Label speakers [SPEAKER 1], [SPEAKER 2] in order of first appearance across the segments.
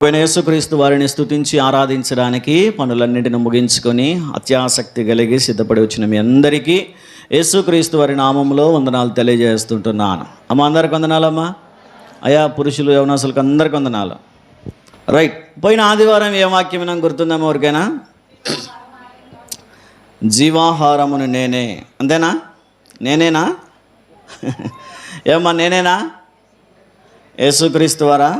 [SPEAKER 1] ప్రభువైన యేసుక్రీస్తు వారిని స్తుతించి ఆరాధించడానికి పనులన్నింటిని ముగించుకొని అత్యాసక్తి కలిగి సిద్ధపడి వచ్చిన మీ అందరికీ యేసుక్రీస్తు వారి నామంలో వందనాలు తెలియజేస్తుంటున్నాను. అమ్మ, అందరికి వందనాలమ్మా. అయా పురుషులు యవనస్తులకు అందరికి వందనాలు. రైట్, పోయిన ఆదివారం ఏ వాక్యం నాకు గుర్తుందమ్మా ఎవరికైనా? జీవాహారమును నేనే, అంతేనా? నేనేనా? ఏమ్మా నేనేనా? యేసుక్రీస్తు వారా?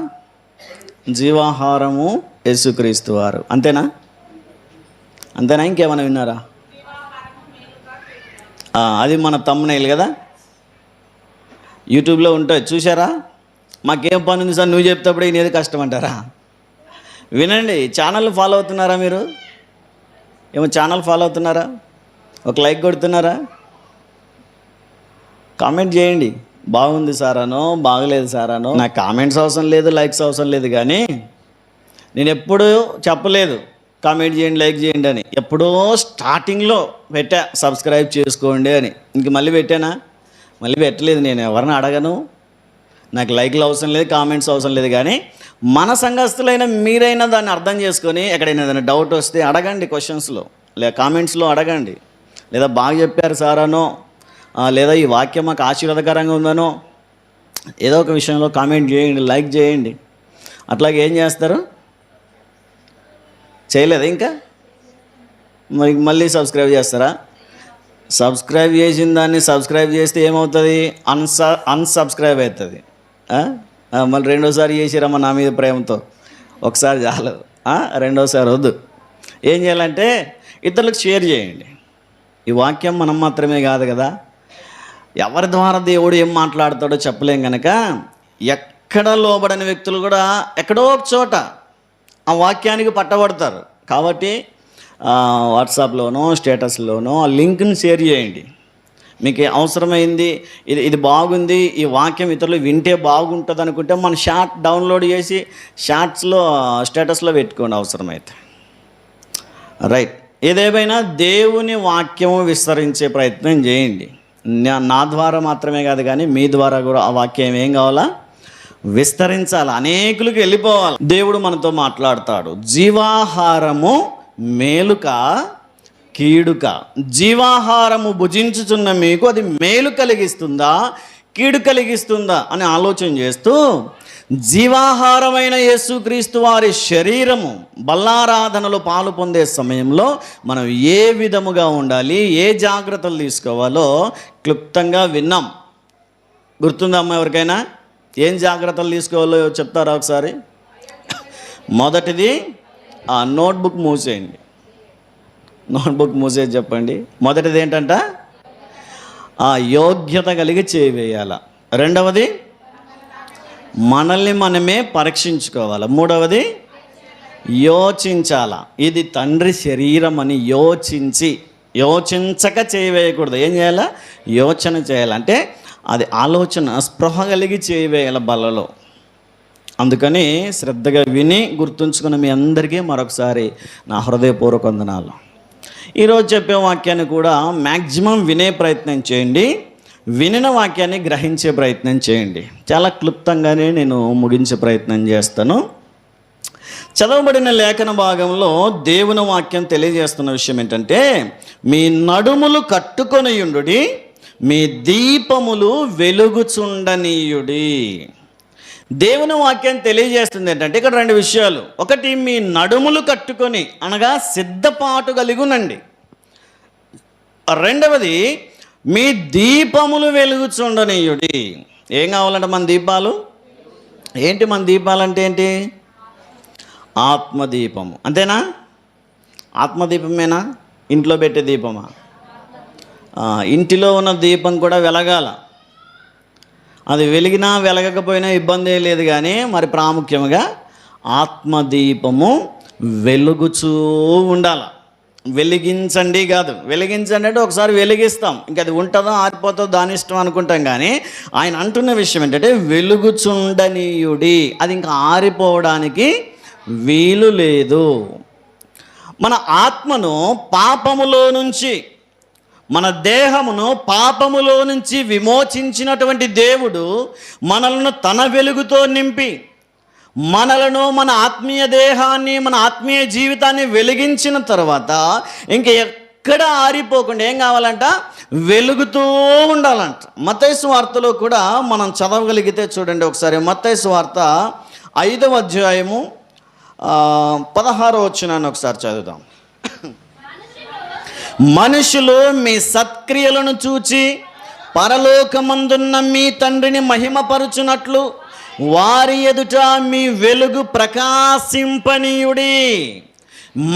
[SPEAKER 1] జీవాహారము యేసుక్రీస్తు వారు, అంతేనా? అంతేనా? ఇంకేమైనా విన్నారా? అది మన తమ్మునేలు కదా, యూట్యూబ్లో ఉంటుంది, చూసారా? మాకేం పని ఉంది సార్ నువ్వు చెప్తేప్పుడు ఈయనేది కష్టం అంటారా? వినండి. ఛానల్ ఫాలో అవుతున్నారా మీరు? ఏమో ఛానల్ ఫాలో అవుతున్నారా? ఒక లైక్ కొడుతున్నారా? కామెంట్ చేయండి. బాగుంది సార్ అనో బాగలేదు సార్ అనో. నాకు కామెంట్స్ అవసరం లేదు, లైక్స్ అవసరం లేదు. కానీ నేను ఎప్పుడూ చెప్పలేదు కామెంట్ చేయండి, లైక్ చేయండి అని. ఎప్పుడో స్టార్టింగ్లో పెట్టా సబ్స్క్రైబ్ చేసుకోండి అని. ఇంక మళ్ళీ పెట్టానా? మళ్ళీ పెట్టలేదు. నేను ఎవరిని అడగను, నాకు లైక్లు అవసరం లేదు, కామెంట్స్ అవసరం లేదు. కానీ మన సంఘస్థులైన మీరైనా దాన్ని అర్థం చేసుకొని ఎక్కడైనా ఏదైనా డౌట్ వస్తే అడగండి, క్వశ్చన్స్లో లేదా కామెంట్స్లో అడగండి. లేదా బాగా చెప్పారు సార్ అనో, లేదా ఈ వాక్యం మాకు ఆశీర్వాదకరంగా ఉందనో ఏదో ఒక విషయంలో కామెంట్ చేయండి, లైక్ చేయండి. అట్లాగే ఏం చేస్తారు? చేయలేదా ఇంకా? మరి మళ్ళీ సబ్స్క్రైబ్ చేస్తారా? సబ్స్క్రైబ్ చేసిన దాన్ని సబ్స్క్రైబ్ చేస్తే ఏమవుతుంది? అన్సబ్స్క్రైబ్ అవుతుంది. మళ్ళీ రెండోసారి చేసిరమ్మ నా మీద ప్రేమతో. ఒకసారి చాలు, రెండోసారి వద్దు. ఏం చేయాలంటే ఇతరులకు షేర్ చేయండి. ఈ వాక్యం మనం మాత్రమే కాదు కదా, ఎవరి ద్వారా దేవుడు ఏం మాట్లాడతాడో చెప్పలేం కనుక ఎక్కడ లోబడని వ్యక్తులు కూడా ఎక్కడో ఒక చోట ఆ వాక్యానికి పట్టబడతారు. కాబట్టి వాట్సాప్లోనో స్టేటస్లోనో ఆ లింక్ని షేర్ చేయండి. మీకు అవసరమైంది, ఇది బాగుంది, ఈ వాక్యం ఇతరులు వింటే బాగుంటుంది అనుకుంటే మన షార్ట్ డౌన్లోడ్ చేసి షార్ట్స్లో స్టేటస్లో పెట్టుకోండి అవసరమైతే. రైట్, ఏదేమైనా దేవుని వాక్యం విస్తరించే ప్రయత్నం చేయండి. నా ద్వారా మాత్రమే కాదు కానీ మీ ద్వారా కూడా ఆ వాక్యం ఏం కావాలా? విస్తరించాలి, అనేకులకు వెళ్ళిపోవాలి. దేవుడు మనతో మాట్లాడతాడు. జీవాహారము మేలుక కీడుక? జీవాహారము భుజించుచున్న మీకు అది మేలు కలిగిస్తుందా కీడు కలిగిస్తుందా అని ఆలోచన చేస్తూ జీవాహారమైన యేసుక్రీస్తు వారి శరీరము బల్లారాధనలో పాలు పొందే సమయంలో మనం ఏ విధముగా ఉండాలి, ఏ జాగ్రత్తలు తీసుకోవాలో క్లుప్తంగా విన్నాం. గుర్తుందమ్మా ఎవరికైనా? ఏం జాగ్రత్తలు తీసుకోవాలో చెప్తారా ఒకసారి? మొదటిది నోట్బుక్ మూసేయండి. నోట్బుక్ మూసేది చెప్పండి. మొదటిది ఏంటంట? యోగ్యత కలిగి చేయవేయాల. రెండవది మనల్ని మనమే పరీక్షించుకోవాలి. మూడవది యోచించాల. ఇది తండ్రి శరీరం అని యోచించక చేయవేయకూడదు. ఏం చేయాలా? యోచన చేయాలంటే అది ఆలోచన స్పృహ కలిగి చేయవేయాల బలలో. అందుకని శ్రద్ధగా విని గుర్తుంచుకున్న మీ అందరికీ మరొకసారి నా హృదయపూర్వక వందనాలు. ఈరోజు చెప్పే వాక్యాన్ని కూడా మ్యాక్సిమం వినే ప్రయత్నం చేయండి, వినిన వాక్యాన్ని గ్రహించే ప్రయత్నం చేయండి. చాలా క్లుప్తంగానే నేను ముగించే ప్రయత్నం చేస్తాను. చదవబడిన లేఖన భాగంలో దేవుని వాక్యం తెలియజేస్తున్న విషయం ఏంటంటే, మీ నడుములు కట్టుకొనియుండుడి, మీ దీపములు వెలుగుచుండనీయుడి. దేవుని వాక్యం తెలియజేస్తుంది ఏంటంటే ఇక్కడ రెండు విషయాలు. ఒకటి, మీ నడుములు కట్టుకొని అనగా సిద్ధపాటు కలిగి ఉండండి. రెండవది, మీ దీపములు వెలుగుచుండనీయుడి. ఏం కావాలంటే మన దీపాలు ఏంటి? మన దీపాలంటే ఏంటి? ఆత్మదీపము, అంతేనా? ఆత్మదీపమేనా? ఇంట్లో పెట్టే దీపమా? ఇంటిలో ఉన్న దీపం కూడా వెలగాల. అది వెలిగినా వెలగకపోయినా ఇబ్బంది ఏం లేదు. కానీ మరి ప్రాముఖ్యంగా ఆత్మదీపము వెలుగుచూ ఉండాల. వెలిగించండి కాదు, వెలిగించండి అంటే ఒకసారి వెలిగిస్తాం, ఇంకా అది ఉంటుందో ఆరిపోతుందో దాని ఇష్టం అనుకుంటాం. కానీ ఆయన అంటున్న విషయం ఏంటంటే వెలుగుచుండనీయుడి. అది ఇంకా ఆరిపోవడానికి వీలు లేదు. మన ఆత్మను పాపములో నుంచి, మన దేహమును పాపములో నుంచి విమోచించినటువంటి దేవుడు మనల్ని తన వెలుగుతో నింపి మనలను, మన ఆత్మీయ దేహాన్ని, మన ఆత్మీయ జీవితాన్ని వెలిగించిన తర్వాత ఇంక ఎక్కడ ఆరిపోకుండా ఏం కావాలంట? వెలుగుతూ ఉండాలంట. మత్తయి సువార్తలో కూడా మనం చదవగలిగితే చూడండి ఒకసారి, మత్తయి సువార్త 5వ అధ్యాయము 16వ వచనాన్ని ఒకసారి చదువుదాం. మనుషులు మీ సత్క్రియలను చూచి పరలోకమందున్న మీ తండ్రిని మహిమపరుచునట్లు వారి ఎదుట మీ వెలుగు ప్రకాశింపనీయుడి.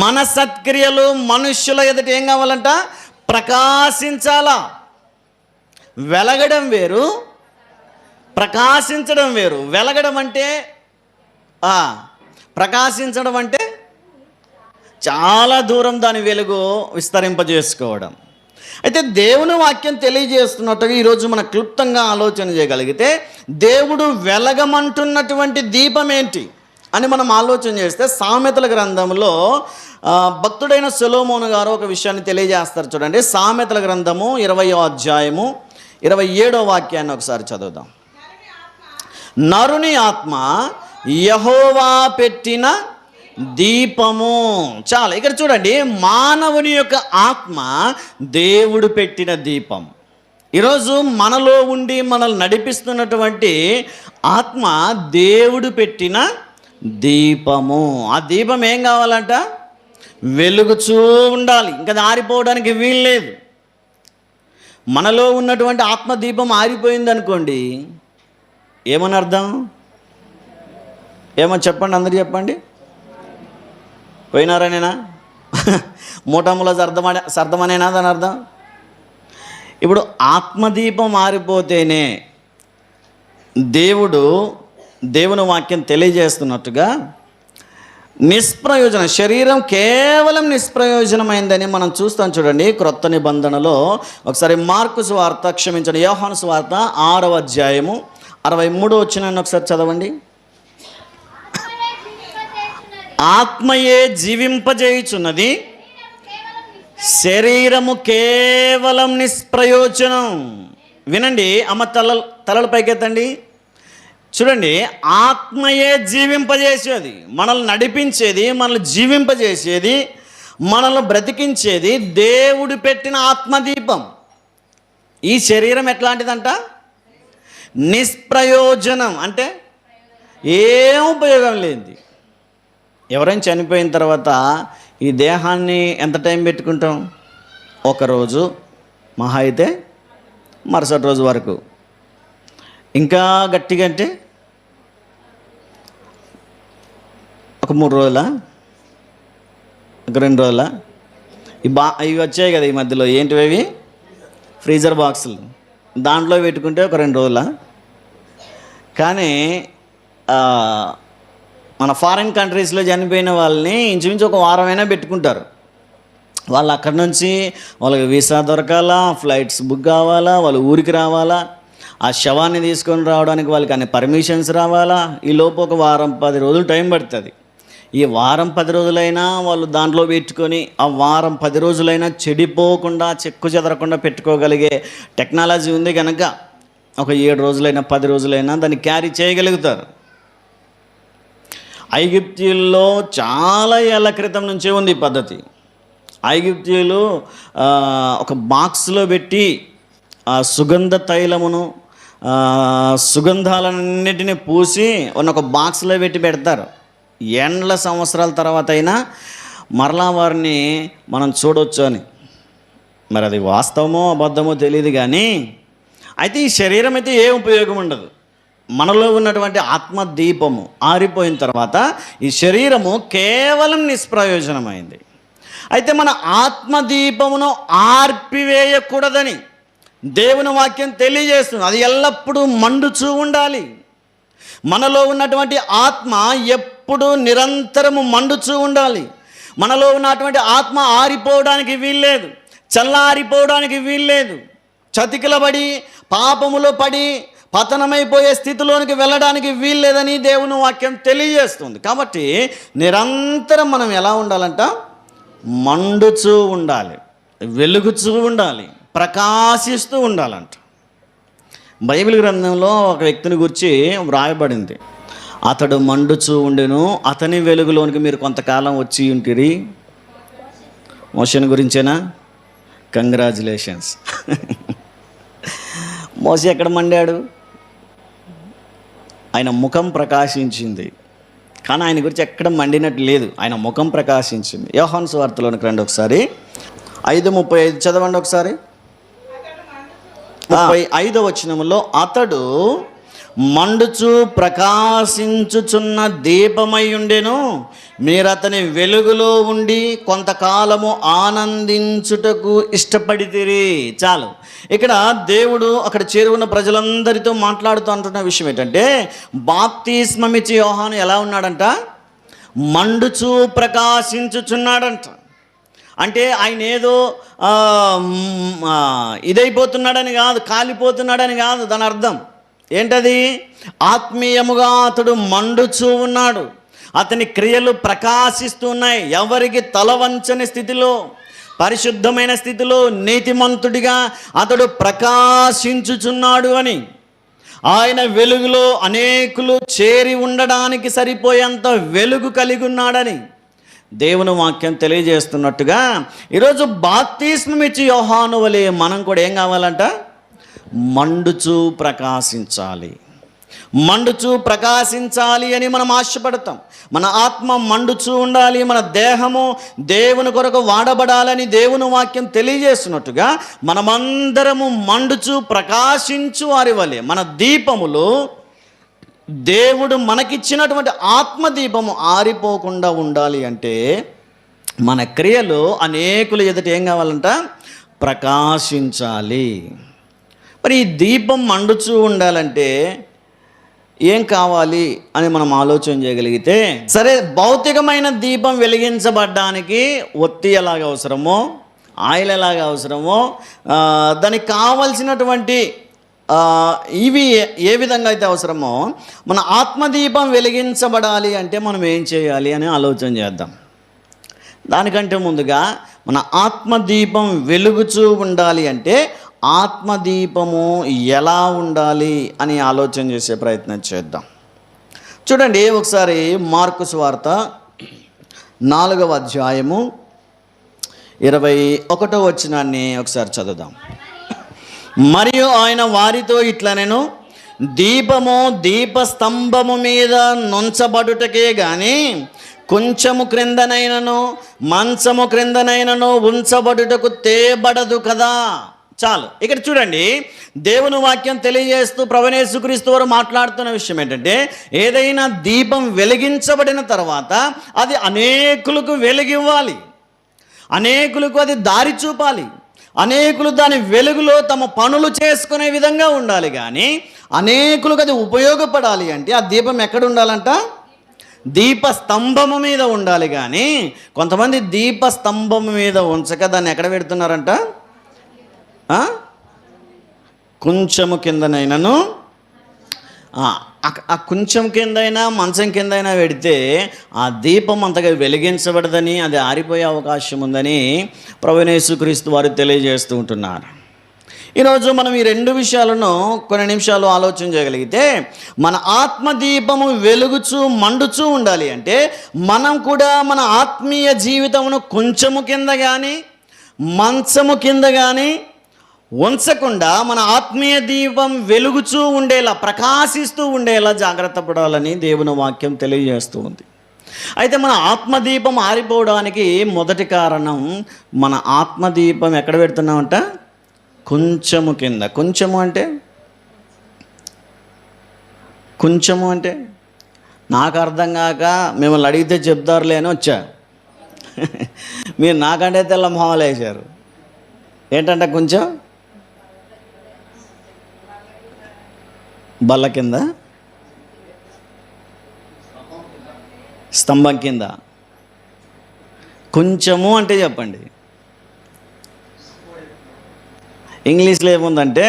[SPEAKER 1] మన సత్క్రియలు మనుష్యుల ఎదుట ఏం కావాలంట? ప్రకాశించాలా. వెలగడం వేరు, ప్రకాశించడం వేరు. వెలగడం అంటే ప్రకాశించడం అంటే చాలా దూరం దాని వెలుగు విస్తరింపజేసుకోవడం. అయితే దేవుని వాక్యం తెలియజేస్తున్నట్టుగా ఈరోజు మనం క్లుప్తంగా ఆలోచన చేయగలిగితే దేవుడు వెలగమంటున్నటువంటి దీపం ఏంటి అని మనం ఆలోచన చేస్తే సామెతల గ్రంథంలో భక్తుడైన సొలొమోను గారు ఒక విషయాన్ని తెలియజేస్తారు. చూడండి, సామెతల గ్రంథము 20వ అధ్యాయము 27వ వాక్యాన్ని ఒకసారి చదువుదాం. నరుని ఆత్మ యెహోవా పెట్టిన దీపము. చాలా ఇక్కడ చూడండి, మానవుని యొక్క ఆత్మ దేవుడు పెట్టిన దీపం. ఈరోజు మనలో ఉండి మనల్ని నడిపిస్తున్నటువంటి ఆత్మ దేవుడు పెట్టిన దీపము. ఆ దీపం ఏం కావాలంట? వెలుగుచూ ఉండాలి. ఇంకా ఆరిపోవడానికి వీల్లేదు. మనలో ఉన్నటువంటి ఆత్మదీపం ఆరిపోయింది అనుకోండి, ఏమని అర్థం? ఏమో చెప్పండి, అందరూ చెప్పండి. పోయినారనేనా? మూటముల సర్దమనేనా దాని అర్థం? ఇప్పుడు ఆత్మదీపం ఆరిపోతేనే దేవుని వాక్యం తెలియజేస్తున్నట్టుగా నిష్ప్రయోజనం, శరీరం కేవలం నిష్ప్రయోజనమైందని మనం చూస్తాం. చూడండి, క్రొత్త నిబంధనలో ఒకసారి మార్కు సువార్త, క్షమించండి, యోహాను సువార్త 6వ అధ్యాయము 63వ వచనాన్ని ఒకసారి చదవండి. ఆత్మయే జీవింపజేయుచున్నది, శరీరము కేవలం నిష్ప్రయోజనం. వినండి అమ్మ, తలల పైకెత్తండి. చూడండి, ఆత్మయే జీవింపజేసేది, మనల్ని నడిపించేది, మనల్ని జీవింపజేసేది, మనల్ని బ్రతికించేది దేవుడు పెట్టిన ఆత్మదీపం. ఈ శరీరం ఎట్లాంటిదంట? నిష్ప్రయోజనం, అంటే ఏం ఉపయోగం లేనిది. ఎవరైనా చనిపోయిన తర్వాత ఈ దేహాన్ని ఎంత టైం పెట్టుకుంటాం? ఒకరోజు, మహా అయితే మరుసటి రోజు వరకు. ఇంకా గట్టిగా అంటే ఒక 3 రోజుల, ఒక 2 రోజుల. ఇవి వచ్చాయి కదా ఈ మధ్యలో, ఏంటివి? ఫ్రీజర్ బాక్సులు. దాంట్లో పెట్టుకుంటే ఒక 2 రోజుల. కానీ మన ఫారిన్ కంట్రీస్లో చనిపోయిన వాళ్ళని ఇంచుమించు ఒక వారమైనా పెట్టుకుంటారు. వాళ్ళు అక్కడి నుంచి వాళ్ళకి వీసా దొరకాలా, ఫ్లైట్స్ బుక్ కావాలా, వాళ్ళు ఊరికి రావాలా, ఆ శవాన్ని తీసుకొని రావడానికి వాళ్ళకి అన్ని పర్మిషన్స్ రావాలా. ఈ లోపు ఒక వారం 10 రోజులు టైం పడుతుంది. ఈ వారం 10 రోజులైనా వాళ్ళు దాంట్లో పెట్టుకొని ఆ వారం 10 రోజులైనా చెడిపోకుండా, చెక్కు చెదరకుండా పెట్టుకోగలిగే టెక్నాలజీ ఉంది కనుక ఒక 7 రోజులైనా 10 రోజులైనా దాన్ని క్యారీ చేయగలుగుతారు. ఐగుప్తీయుల్లో చాలా ఏళ్ల క్రితం నుంచే ఉంది ఈ పద్ధతి. ఐగుప్తీయులు ఒక బాక్స్లో పెట్టి సుగంధ తైలమును, సుగంధాలన్నిటిని పూసి ఒక బాక్స్లో పెడతారు. ఏండ్ల సంవత్సరాల తర్వాత అయినా మరలా వారిని మనం చూడవచ్చు అని. మరి అది వాస్తవమో అబద్ధమో తెలియదు కానీ, అయితే ఈ శరీరం అయితే ఏ ఉపయోగం ఉండదు. మనలో ఉన్నటువంటి ఆత్మదీపము ఆరిపోయిన తర్వాత ఈ శరీరము కేవలం నిష్ప్రయోజనమైంది. అయితే మన ఆత్మదీపమును ఆర్పివేయకూడదని దేవుని వాక్యం తెలియజేస్తుంది. అది ఎల్లప్పుడూ మండుచూ ఉండాలి. మనలో ఉన్నటువంటి ఆత్మ ఎప్పుడు నిరంతరము మండుచూ ఉండాలి. మనలో ఉన్నటువంటి ఆత్మ ఆరిపోవడానికి వీల్లేదు, చల్లారిపోవడానికి వీల్లేదు. చతికిలబడి పాపములో పడి పతనమైపోయే స్థితిలోనికి వెళ్ళడానికి వీల్లేదని దేవుని వాక్యం తెలియజేస్తుంది. కాబట్టి నిరంతరం మనం ఎలా ఉండాలంట? మండుచూ ఉండాలి, వెలుగుచూ ఉండాలి, ప్రకాశిస్తూ ఉండాలంట. బైబిల్ గ్రంథంలో ఒక వ్యక్తిని గురించి వ్రాయబడింది. అతడు మండుచూ ఉండెను, అతని వెలుగులోనికి మీరు కొంతకాలం వచ్చి ఉంటిరి. మోషేని గురించేనా? కంగ్రాచులేషన్స్. మోషే ఎక్కడ మండాడు? ఆయన ముఖం ప్రకాశించింది, కానీ ఆయన గురించి ఎక్కడ మండినట్టు లేదు. ఆయన ముఖం ప్రకాశించింది. యోహాను సువార్తలోనికి రండి ఒకసారి, 5:35 చదవండి ఒకసారి. 35వ వచనములో, అతడు మండుచు ప్రకాశించుచున్న దీపమై ఉండెను, మీరు అతని వెలుగులో ఉండి కొంతకాలము ఆనందించుటకు ఇష్టపడితిరి. చాలు. ఇక్కడ దేవుడు అక్కడ చేరుకున్న ప్రజలందరితో మాట్లాడుతూ అంటున్న విషయం ఏంటంటే, బాప్తిస్మమిచ్చి యోహాను ఎలా ఉన్నాడంట? మండుచు ప్రకాశించుచున్నాడంట. అంటే ఆయన ఏదో ఇదైపోతున్నాడని కాదు, కాలిపోతున్నాడని కాదు. దాని అర్థం ఏంటది? ఆత్మీయముగా అతడు మండుచూ ఉన్నాడు, అతని క్రియలు ప్రకాశిస్తూ ఉన్నాయి. ఎవరికి తలవంచని స్థితిలో, పరిశుద్ధమైన స్థితిలో, నీతిమంతుడిగా అతడు ప్రకాశించుచున్నాడు అని. ఆయన వెలుగులో అనేకులు చేరి ఉండడానికి సరిపోయేంత వెలుగు కలిగి ఉన్నాడని దేవుని వాక్యం తెలియజేస్తున్నట్టుగా, ఈరోజు బాప్తిస్మమిచ్చి యోహాను వలె మనం కూడా ఏం కావాలంట? మండుచూ ప్రకాశించాలి. మండుచూ ప్రకాశించాలి అని మనం ఆశపడతాం. మన ఆత్మ మండుచూ ఉండాలి, మన దేహము దేవుని కొరకు వాడబడాలని దేవుని వాక్యం తెలియజేస్తున్నట్టుగా మనమందరము మండుచూ ప్రకాశించు వారి వలె మన దీపములు, దేవుడు మనకిచ్చినటువంటి ఆత్మదీపము ఆరిపోకుండా ఉండాలి అంటే మన క్రియలు అనేకుల ఎదుట ఏం కావాలంట? ప్రకాశించాలి. మరి ఈ దీపం మండుచూ ఉండాలంటే ఏం కావాలి అని మనం ఆలోచన చేయగలిగితే, సరే, భౌతికమైన దీపం వెలిగించబడ్డానికి ఒత్తి ఎలాగ అవసరమో, ఆయిల్ ఎలాగ అవసరమో, దానికి కావలసినటువంటి ఇవి ఏ విధంగా అయితే అవసరమో, మన ఆత్మదీపం వెలిగించబడాలి అంటే మనం ఏం చేయాలి అని ఆలోచన చేద్దాం. దానికంటే ముందుగా మన ఆత్మదీపం వెలుగుచూ ఉండాలి అంటే ఆత్మదీపము ఎలా ఉండాలి అని ఆలోచన చేసే ప్రయత్నం చేద్దాం. చూడండి ఒకసారి మార్కు సువార్త 4వ అధ్యాయము 21వ వచనాన్ని ఒకసారి చదువుదాం. మరియు ఆయన వారితో ఇట్లనెను, దీపము దీపస్తంభము మీద నుంచబడుటకే గాని కొంచెము క్రిందనైనను మంచము క్రిందనైనను ఉంచబడుటకు తేబడదు కదా. చాలు. ఇక్కడ చూడండి, దేవుని వాక్యం తెలియజేస్తూ ప్రభువైన యేసుక్రీస్తు వారు మాట్లాడుతున్న విషయం ఏంటంటే, ఏదైనా దీపం వెలిగించబడిన తర్వాత అది అనేకులకు వెలిగివ్వాలి, అనేకులకు అది దారి చూపాలి, అనేకులు దాని వెలుగులో తమ పనులు చేసుకునే విధంగా ఉండాలి. కానీ అనేకులకు అది ఉపయోగపడాలి అంటే ఆ దీపం ఎక్కడ ఉండాలంట? దీపస్తంభము మీద ఉండాలి. కానీ కొంతమంది దీపస్తంభము మీద ఉంచక దాన్ని ఎక్కడ పెడుతున్నారంట? కొంచెము కిందనైనాను, ఆ కొంచెం కిందైనా మంచం కిందైనా పెడితే ఆ దీపం అంతగా వెలిగించబడదని, అది ఆరిపోయే అవకాశం ఉందని ప్రభువైన యేసుక్రీస్తు వారు తెలియజేస్తూ ఉంటున్నారు. ఈరోజు మనం ఈ రెండు విషయాలను కొన్ని నిమిషాలు ఆలోచన చేయగలిగితే, మన ఆత్మదీపము వెలుగుచూ మండుచూ ఉండాలి అంటే మనం కూడా మన ఆత్మీయ జీవితమును కొంచెము కింద కానీ మంచము కింద కానీ ఉంచకుండా మన ఆత్మీయ దీపం వెలుగుచూ ఉండేలా, ప్రకాశిస్తూ ఉండేలా జాగ్రత్త పడాలని దేవుని వాక్యం తెలియజేస్తూ ఉంది. అయితే మన ఆత్మదీపం ఆరిపోవడానికి మొదటి కారణం, మన ఆత్మదీపం ఎక్కడ పెడుతున్నామంట? కొంచెము కింద. కొంచెము అంటే నాకు అర్థం కాక మిమ్మల్ని అడిగితే చెప్తారులే అని వచ్చా. మీరు నాకంటే తెల్ల మొహాలు వేశారు. ఏంటంటే కొంచెం బల్ల కింద, స్తంభం కింద. కొంచెము అంటే చెప్పండి. ఇంగ్లీష్లో ఏముందంటే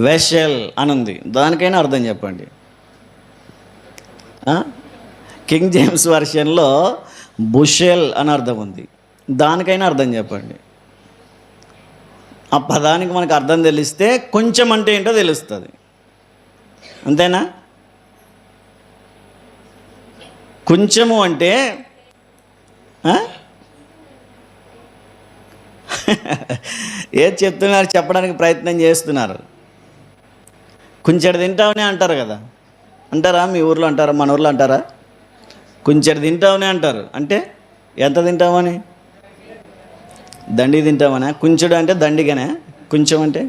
[SPEAKER 1] వెషల్ అని ఉంది, దానికైనా అర్థం చెప్పండి. కింగ్ జేమ్స్ వర్షన్లో బుషెల్ అని అర్థం ఉంది, దానికైనా అర్థం చెప్పండి. ఆ పదానికి మనకు అర్థం తెలిస్తే కొంచెం అంటే ఏంటో తెలుస్తుంది. అంతేనా? కొంచెము అంటే ఏది చెప్తున్నారు చెప్పడానికి ప్రయత్నం చేస్తున్నారు. కొంచెడు తింటావనే అంటారు కదా, అంటారా? మీ ఊర్లో అంటారా? మన ఊర్లో అంటారా? కొంచెడు తింటావనే అంటారు. అంటే ఎంత తింటామని? దండి తింటామనా? కొంచెడు అంటే దండిగానే. కొంచెం అంటే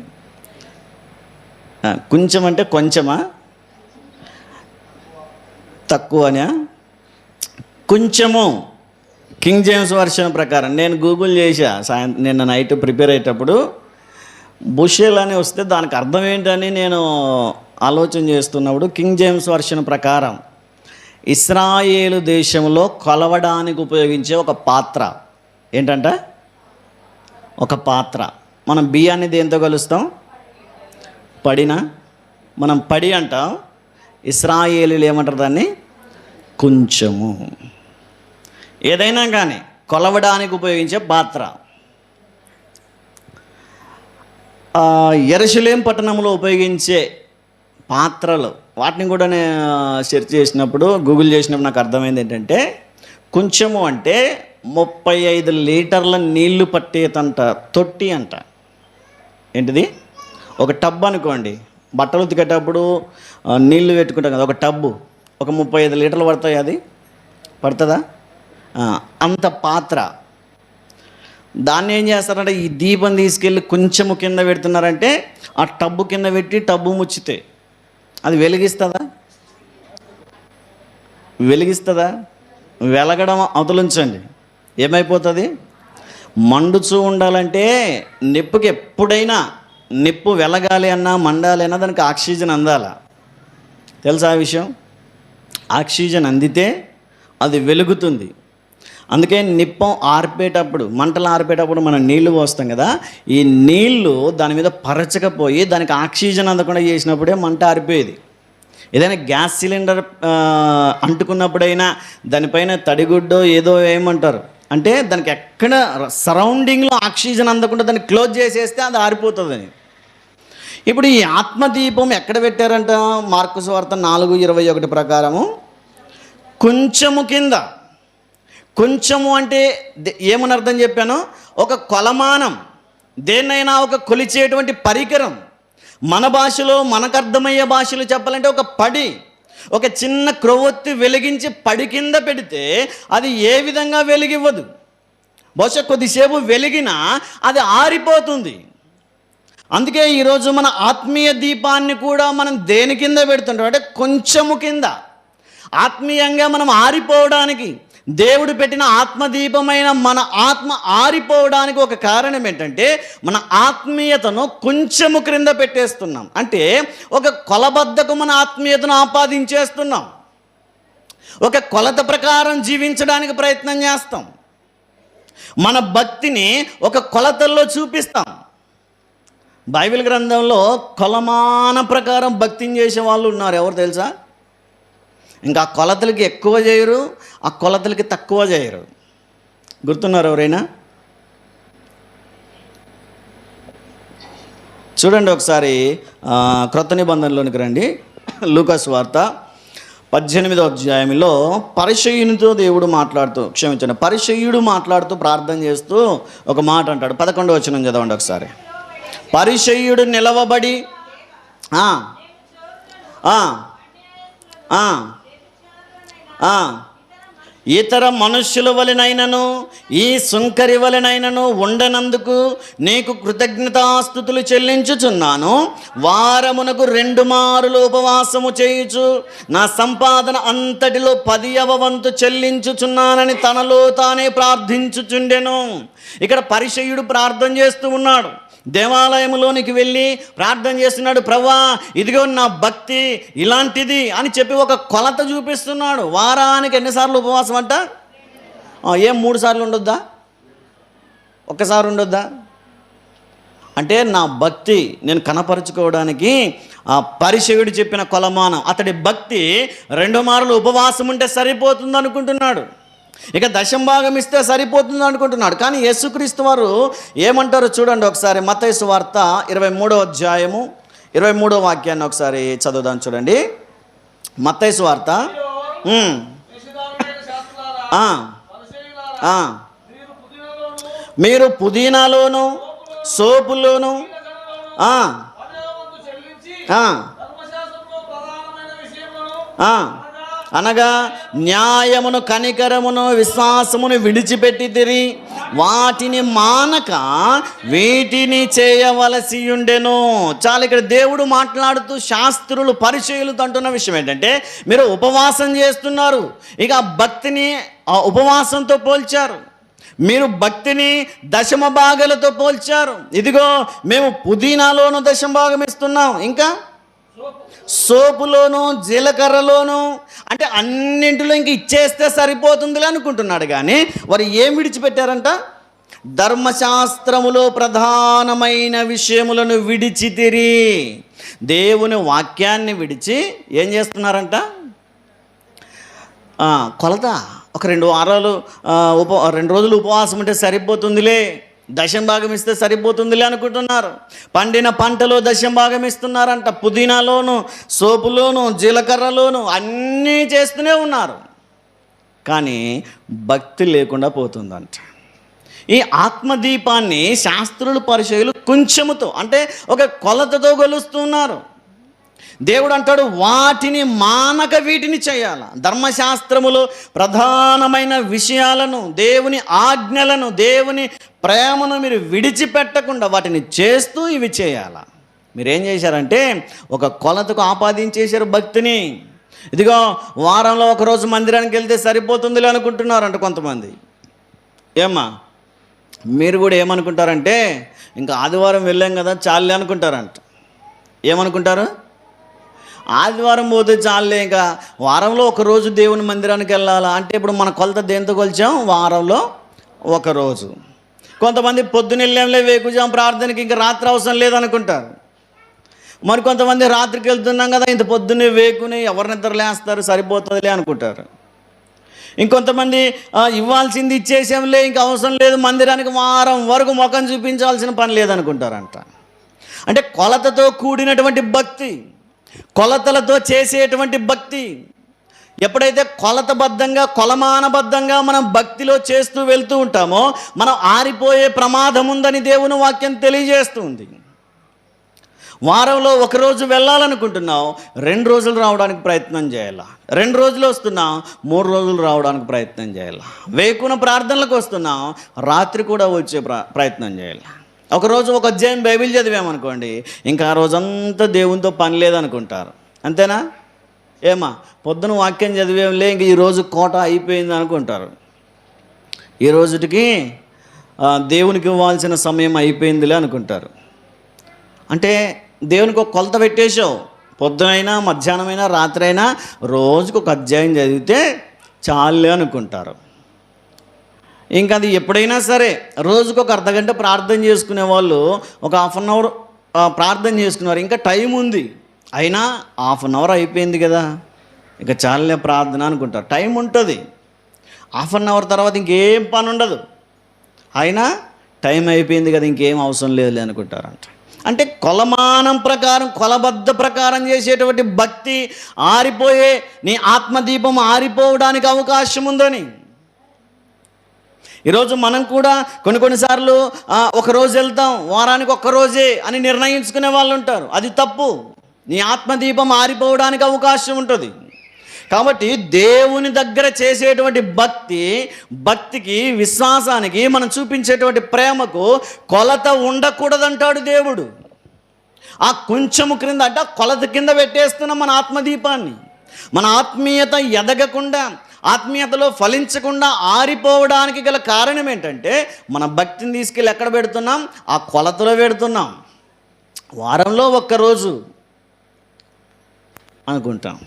[SPEAKER 1] కొంచెం అంటే కొంచెమా, తక్కువనా? కొంచెము కింగ్ జేమ్స్ వర్షన్ ప్రకారం నేను గూగుల్ చేశా నిన్న నైట్ ప్రిపేర్ అయ్యేటప్పుడు. బుషెల్ అని వస్తే దానికి అర్థం ఏంటని నేను ఆలోచన చేస్తున్నప్పుడు కింగ్ జేమ్స్ వర్షన్ ప్రకారం ఇశ్రాయేలు దేశంలో కొలవడానికి ఉపయోగించే ఒక పాత్ర ఏంటంట? ఒక పాత్ర. మనం బియ్యాన్ని దేంతో కలుస్తాం? పడిన. మనం పడి అంటాం, ఇశ్రాయేలీలు ఏమంటారు దాన్ని? కొంచెము. ఏదైనా కానీ కొలవడానికి ఉపయోగించే పాత్ర. యెరూషలేము పట్టణంలో ఉపయోగించే పాత్రలు, వాటిని కూడా నేను సెర్చ్ చేసినప్పుడు, గూగుల్ చేసినప్పుడు నాకు అర్థమైంది ఏంటంటే, కొంచెము అంటే 35 లీటర్ల నీళ్లు పట్టేదంట తొట్టి అంట. ఏంటిది? ఒక టబ్ అనుకోండి, బట్టలు ఉతికేటప్పుడు నీళ్లు పెట్టుకుంటాం కదా, ఒక టబ్బు ఒక 35 లీటర్లు పడతాయి. అది పడుతుందా? అంత పాత్ర. దాన్ని ఏం చేస్తారంటే, ఈ దీపం తీసుకెళ్ళి కొంచెము కింద పెడుతున్నారంటే ఆ టబ్బు కింద పెట్టి టబ్బు ముచ్చితే అది వెలిగిస్తుందా? వెలిగిస్తుందా? వెలగడం అవతలుంచండి, ఏమైపోతుంది? మండుచూ ఉండాలంటే నిప్పుకి ఎప్పుడైనా నిప్పు వెలగాలి అన్నా మండాలి అన్నా దానికి ఆక్సిజన్ అందాలా? తెలుసా ఆ విషయం? ఆక్సిజన్ అందితే అది వెలుగుతుంది. అందుకే నిప్పం ఆర్పేటప్పుడు, మంటలు ఆర్పేటప్పుడు మనం నీళ్లు పోస్తాం కదా, ఈ నీళ్లు దాని మీద పరచకపోయి దానికి ఆక్సిజన్ అందకుండా చేసినప్పుడే మంట ఆరిపోయేది. ఏదైనా గ్యాస్ సిలిండర్ అంటుకున్నప్పుడైనా దానిపైన తడిగుడ్డో ఏదో ఏమంటారు అంటే, దానికి ఎక్కడ సరౌండింగ్లో ఆక్సిజన్ అందకుండా దాన్ని క్లోజ్ చేసేస్తే అది ఆరిపోతుందని. ఇప్పుడు ఈ ఆత్మదీపం ఎక్కడ పెట్టారంట? మార్కు సువార్త 4:21 ప్రకారము కొంచెము కింద. కొంచెము అంటే ఏమని అర్థం చెప్పాను? ఒక కొలమానం, దేన్నైనా ఒక కొలిచేటువంటి పరికరం. మన భాషలో, మనకు అర్థమయ్యే భాషలో చెప్పాలంటే ఒక పడి, ఒక చిన్న క్రొవ్వొత్తి వెలిగించి పడి కింద పెడితే అది ఏ విధంగా వెలిగివ్వదు. బహుశా కొద్దిసేపు వెలిగినా అది ఆరిపోతుంది. అందుకే ఈరోజు మన ఆత్మీయ దీపాన్ని కూడా మనం దేని కింద పెడుతుంటాం అంటే కొంచెము కింద. ఆత్మీయంగా మనం ఆరిపోవడానికి, దేవుడు పెట్టిన ఆత్మదీపమైన మన ఆత్మ ఆరిపోవడానికి ఒక కారణం ఏంటంటే, మన ఆత్మీయతను కొంచెము క్రింద పెట్టేస్తున్నాం. అంటే ఒక కొలబద్దకు మన ఆత్మీయతను ఆపాదించేస్తున్నాం. ఒక కొలత ప్రకారం జీవించడానికి ప్రయత్నం చేస్తాం. మన భక్తిని ఒక కొలతల్లో చూపిస్తాం. బైబిల్ గ్రంథంలో కొలమాన ప్రకారం భక్తిని చేసే వాళ్ళు ఉన్నారు. ఎవరు తెలుసా? ఇంకా ఆ కొలతలకి ఎక్కువ చేయరు, ఆ కొలతలకి తక్కువ చేయరు. గుర్తున్నారు ఎవరైనా? చూడండి ఒకసారి క్రొత్త నిబంధనలోనికి రండి. లూకా సువార్త 18వ అధ్యాయంలో పరిసయ్యునితో దేవుడు పరిసయ్యుడు మాట్లాడుతూ ప్రార్థన చేస్తూ ఒక మాట అంటాడు. 11వ వచనం చదవండి ఒకసారి. పరిసయ్యుడు నిలవబడి ఇతర మనుష్యుల వలెనైనను ఈ సుంకరి వలెనైనను ఉండనందుకు నీకు కృతజ్ఞతాస్తుతులు చెల్లించుచున్నాను. వారమునకు 2 మారులు ఉపవాసము చేయుచు నా సంపాదన అంతటిలో 10వ వంతు చెల్లించుచున్నానని తనలో తానే ప్రార్థించుచుండెను. ఇక్కడ పరిసయ్యుడు ప్రార్థన చేస్తూ ఉన్నాడు. దేవాలయంలోనికి వెళ్ళి ప్రార్థన చేస్తున్నాడు. ప్రభువా, ఇదిగో నా భక్తి ఇలాంటిది అని చెప్పి ఒక కొలత చూపిస్తున్నాడు. వారానికి ఎన్నిసార్లు ఉపవాసం అంట? 3 సార్లు ఉండొద్దా? ఒక్కసారి ఉండొద్దా? అంటే నా భక్తి నేను కనపరుచుకోవడానికి ఆ పరిసయ్యుడు చెప్పిన కొలమానం, అతడి భక్తి 2 మారులు ఉపవాసం ఉంటే సరిపోతుంది అనుకుంటున్నాడు. ఇక 10వ భాగం ఇస్తే సరిపోతుంది అనుకుంటున్నాడు. కానీ యేసుక్రీస్తు వారు ఏమంటారో చూడండి ఒకసారి. మత్తయి సువార్త 23వ అధ్యాయము 23వ వాక్యాన్ని ఒకసారి చదువుదాం చూడండి. మత్తయి సువార్త ఆ, ఆ. మీరు పుదీనాలోను సోపులోను ఆ, ఆ, ఆ, అనగా న్యాయమును కనికరమును విశ్వాసమును విడిచిపెట్టితిరి, వాటిని మానక వీటిని చేయవలసి ఉండెను. చాలా ఇక్కడ దేవుడు మాట్లాడుతూ శాస్త్రులు పరిచయులతో అంటున్న విషయం ఏంటంటే, మీరు ఉపవాసం చేస్తున్నారు, ఇక భక్తిని ఆ ఉపవాసంతో పోల్చారు. మీరు భక్తిని దశమ భాగాలతో పోల్చారు. ఇదిగో మేము పుదీనాలోను దశమ భాగం ఇస్తున్నాం, ఇంకా సోపులోను జీలకర్రలోను, అంటే అన్నింటిలో ఇంక ఇచ్చేస్తే సరిపోతుందిలే అనుకుంటున్నాడు. కానీ వారు ఏం విడిచిపెట్టారంట? ధర్మశాస్త్రములో ప్రధానమైన విషయములను విడిచితిరి. దేవుని వాక్యాన్ని విడిచి ఏం చేస్తున్నారంట? కొలత ఒక 2 వారాలు 2 రోజులు ఉపవాసం ఉంటే సరిపోతుందిలే, దశం భాగం ఇస్తే సరిపోతుందిలే అనుకుంటున్నారు. పండిన పంటలో దశం భాగం ఇస్తున్నారంట, పుదీనాలోను సోపులోను జీలకర్రలోను అన్నీ చేస్తూనే ఉన్నారు. కానీ భక్తి లేకుండా పోతుందంట. ఈ ఆత్మదీపాన్ని శాస్త్రులు పరిచయులు కొంచెముతో, అంటే ఒక కొలతతో కొలుస్తున్నారు. దేవుడు అంటాడు, వాటిని మానక వీటిని చేయాల. ధర్మశాస్త్రములో ప్రధానమైన విషయాలను, దేవుని ఆజ్ఞలను, దేవుని ప్రేమను మీరు విడిచిపెట్టకుండా వాటిని చేస్తూ ఇవి చేయాల. మీరేం చేశారంటే ఒక కొలతకు ఆపాదించేశారు భక్తిని. ఇదిగో వారంలో ఒకరోజు మందిరానికి వెళ్తే సరిపోతుందిలే అనుకుంటున్నారంట కొంతమంది. ఏమ్మా, మీరు కూడా ఏమనుకుంటారంటే ఇంకా ఆదివారం వెళ్ళాం కదా చాలే అనుకుంటారంట. ఏమనుకుంటారు? ఆదివారం పోతే చాలే, ఇంకా వారంలో ఒకరోజు దేవుని మందిరానికి వెళ్ళాలా అంటే ఇప్పుడు మన కొలత దేంతో కొలిచాం? వారంలో ఒకరోజు. కొంతమంది పొద్దునెళ్ళేంలే వేకుజాం ప్రార్థనకి, ఇంకా రాత్రి అవసరం లేదనుకుంటారు. మరి కొంతమంది రాత్రికి వెళ్తున్నాం కదా, ఇంత పొద్దున్నే వేకుని ఎవరు నిద్ర లేస్తారు, సరిపోతుందిలే అనుకుంటారు. ఇంకొంతమంది ఇవ్వాల్సింది ఇచ్చేసాంలే, ఇంకా అవసరం లేదు, మందిరానికి వారం వరకు ముఖం చూపించాల్సిన పని లేదనుకుంటారంట. అంటే కొలతతో కూడినటువంటి భక్తి, కొలతలతో చేసేటువంటి భక్తి. ఎప్పుడైతే కొలతబద్ధంగా కొలమానబద్ధంగా మనం భక్తిలో చేస్తూ వెళ్తూ ఉంటామో మనం ఆరిపోయే ప్రమాదం ఉందని దేవుని వాక్యం తెలియజేస్తుంది. వారంలో ఒకరోజు వెళ్ళాలనుకుంటున్నావు, 2 రోజులు రావడానికి ప్రయత్నం చేయాల. 2 రోజులు వస్తున్నావు, 3 రోజులు రావడానికి ప్రయత్నం చేయాల. వేకున ప్రార్థనలకు వస్తున్నావు, రాత్రి కూడా వచ్చే ప్రయత్నం చేయాలి. ఒకరోజు ఒక అధ్యాయం బైబిల్ చదివామనుకోండి, ఇంకా ఆ రోజంతా దేవునితో పని లేదనుకుంటారు. అంతేనా? ఏమా, పొద్దున వాక్యం చదివేంలే, ఇంక ఈరోజు కోట అయిపోయింది అనుకుంటారు. ఈ రోజుకి దేవునికి ఇవ్వాల్సిన సమయం అయిపోయిందిలే అనుకుంటారు. అంటే దేవునికి ఒక కొలత పెట్టేశావు. పొద్దునైనా మధ్యాహ్నమైనా రాత్రి అయినా రోజుకు ఒక అధ్యాయం చదివితే చాలే అనుకుంటారు. ఇంకా అది ఎప్పుడైనా సరే రోజుకు ఒక అర్ధగంట ప్రార్థన చేసుకునే వాళ్ళు ఒక 1/2 అవర్ ప్రార్థన చేసుకున్నారు, ఇంకా టైం ఉంది, అయినా 1/2 అవర్ అయిపోయింది కదా, ఇక చాలే ప్రార్థన అనుకుంటారు. టైం ఉంటుంది, 1/2 అవర్ తర్వాత ఇంకేం పని ఉండదు, అయినా టైం అయిపోయింది కదా, ఇంకేం అవసరం లేదులే అనుకుంటారంట. అంటే కొలమానం ప్రకారం, కొలబద్ద ప్రకారం చేసేటువంటి భక్తి ఆరిపోయే, నీ ఆత్మదీపం ఆరిపోవడానికి అవకాశం ఉందని. ఈరోజు మనం కూడా కొన్నిసార్లు ఒకరోజు వెళ్తాం, వారానికి ఒక్కరోజే అని నిర్ణయించుకునే వాళ్ళు ఉంటారు. అది తప్పు. నీ ఆత్మదీపం ఆరిపోవడానికి అవకాశం ఉంటుంది. కాబట్టి దేవుని దగ్గర చేసేటువంటి భక్తికి, విశ్వాసానికి, మనం చూపించేటువంటి ప్రేమకు కొలత ఉండకూడదంటాడు దేవుడు. ఆ కొంచెము క్రింద అంటే కొలత కింద పెట్టేస్తున్నాం మన ఆత్మదీపాన్ని. మన ఆత్మీయత ఎదగకుండా, ఆత్మీయతలో ఫలించకుండా ఆరిపోవడానికి గల కారణం ఏంటంటే మన భక్తిని తీసుకెళ్ళి ఎక్కడ పెడుతున్నాం? ఆ కొలతలో పెడుతున్నాం. వారంలో ఒక్కరోజు అనుకుంటాం.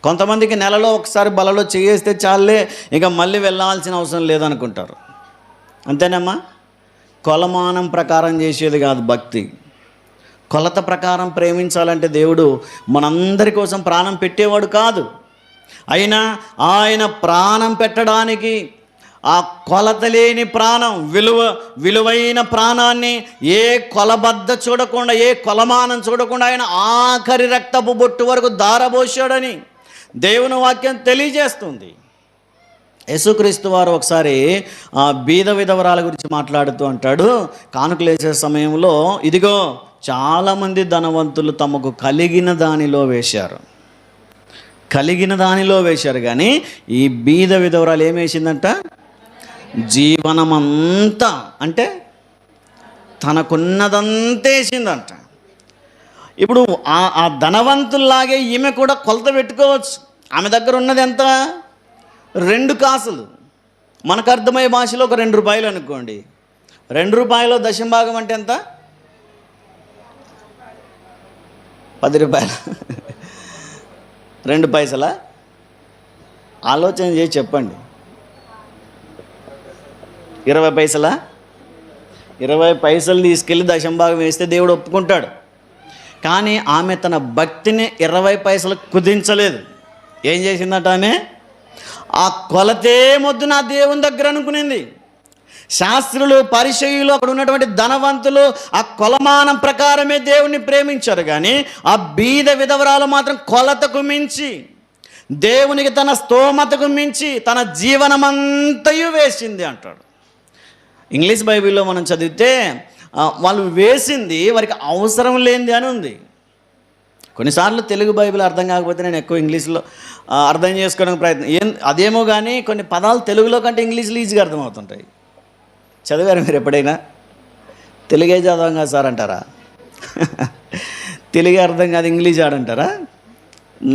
[SPEAKER 1] కొంతమందికి నెలలో ఒకసారి బలలో చేస్తే చాలే, ఇక మళ్ళీ వెళ్ళాల్సిన అవసరం లేదనుకుంటారు. అంతేనమ్మా? కొలమానం ప్రకారం చేసేది కాదు భక్తి. కొలత ప్రకారం ప్రేమించాలంటే దేవుడు మనందరి కోసం ప్రాణం పెట్టేవాడు కాదు. అయినా ఆయన ప్రాణం పెట్టడానికి ఆ కొలత లేని ప్రాణం, విలువైన ప్రాణాన్ని ఏ కొలబద్ద చూడకుండా, ఏ కొలమానం చూడకుండా ఆయన ఆఖరి రక్తపు బొట్టు వరకు దారబోసాడని దేవుని వాక్యం తెలియజేస్తుంది. యేసుక్రీస్తు వారు ఒకసారి బీద విధవరాల గురించి మాట్లాడుతూ అంటాడు, కానుకలేసే సమయంలో ఇదిగో చాలామంది ధనవంతులు తమకు కలిగిన దానిలో వేశారు కానీ ఈ బీద విధవరాలు ఏం వేసిందంట? జీవనమంతా, అంటే తనకున్నదంతా వేసిందంట. ఇప్పుడు ఆ ధనవంతుల్లాగే ఈమె కూడా కొలత పెట్టుకోవచ్చు. ఆమె దగ్గర ఉన్నది ఎంత? 2 కాసులు. మనకు అర్థమయ్యే భాషలో ఒక 2 రూపాయలు అనుకోండి. 2 రూపాయలు దశంభాగం అంటే ఎంత? 10 రూపాయలు. 2 పైసలా? ఆలోచన చేసి చెప్పండి. 20 పైసలా? 20 పైసలు తీసుకెళ్ళి దశంభాగం వేస్తే దేవుడు ఒప్పుకుంటాడు. కానీ ఆమె తన భక్తిని 20 పైసలకు కుదించలేదు. ఏం చేసిందట ఆమె? ఆ కొలతే మొద్దు నా దేవుని దగ్గర అనుకునింది. శాస్త్రులు, పరిసయ్యులు, అక్కడ ఉన్నటువంటి ధనవంతులు ఆ కొలమానం ప్రకారమే దేవుణ్ణి ప్రేమించారు. కానీ ఆ బీద విధవరాలు మాత్రం కొలతకు మించి, దేవునికి తన స్తోమతకు మించి తన జీవనమంతయు వేసింది అంటాడు. ఇంగ్లీష్ బైబిల్లో మనం చదివితే వాళ్ళు వేసింది వారికి అవసరం లేనిది అని ఉంది. కొన్నిసార్లు తెలుగు బైబిల్ అర్థం కాకపోతే నేను ఎక్కువ ఇంగ్లీష్లో అర్థం చేసుకోవడానికి ప్రయత్నం అదేమో కానీ కొన్ని పదాలు తెలుగులో కంటే ఇంగ్లీష్లో ఈజీగా అర్థమవుతుంటాయి. చదివారు మీరు ఎప్పుడైనా? తెలుగే చదవం కాదు సార్ అంటారా? తెలుగే అర్థం కాదు ఇంగ్లీష్ ఆడంటారా?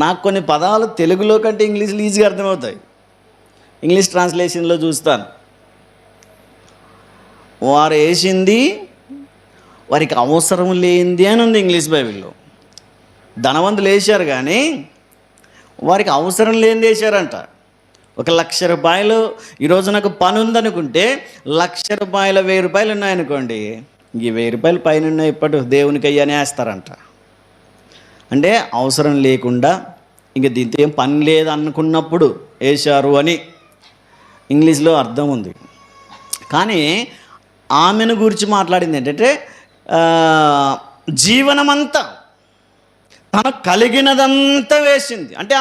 [SPEAKER 1] నాకు కొన్ని పదాలు తెలుగులో కంటే ఇంగ్లీష్లో ఈజీగా అర్థమవుతాయి. ఇంగ్లీష్ ట్రాన్స్లేషన్లో చూస్తాను. వారు వేసింది వారికి అవసరం లేనిది అని ఉంది ఇంగ్లీష్ బైబిల్లో. ధనవంతులు వేశారు కానీ వారికి అవసరం లేనిది వేశారంట. 1,00,000 రూపాయలు ఈరోజు నాకు పని ఉందనుకుంటే, 1,00,000 రూపాయలు 1,000 రూపాయలు ఉన్నాయనుకోండి, ఈ 1,000 రూపాయలు పైన ఉన్నాయి ఇప్పటి దేవునికి అయ్యని వేస్తారంట. అంటే అవసరం లేకుండా ఇంక దీంతో ఏం పని లేదు అనుకున్నప్పుడు వేశారు అని ఇంగ్లీష్లో అర్థం ఉంది. కానీ ఆమెను గురించి మాట్లాడింది ఏంటంటే జీవనమంతా తనకు కలిగినదంతా వేసింది. అంటే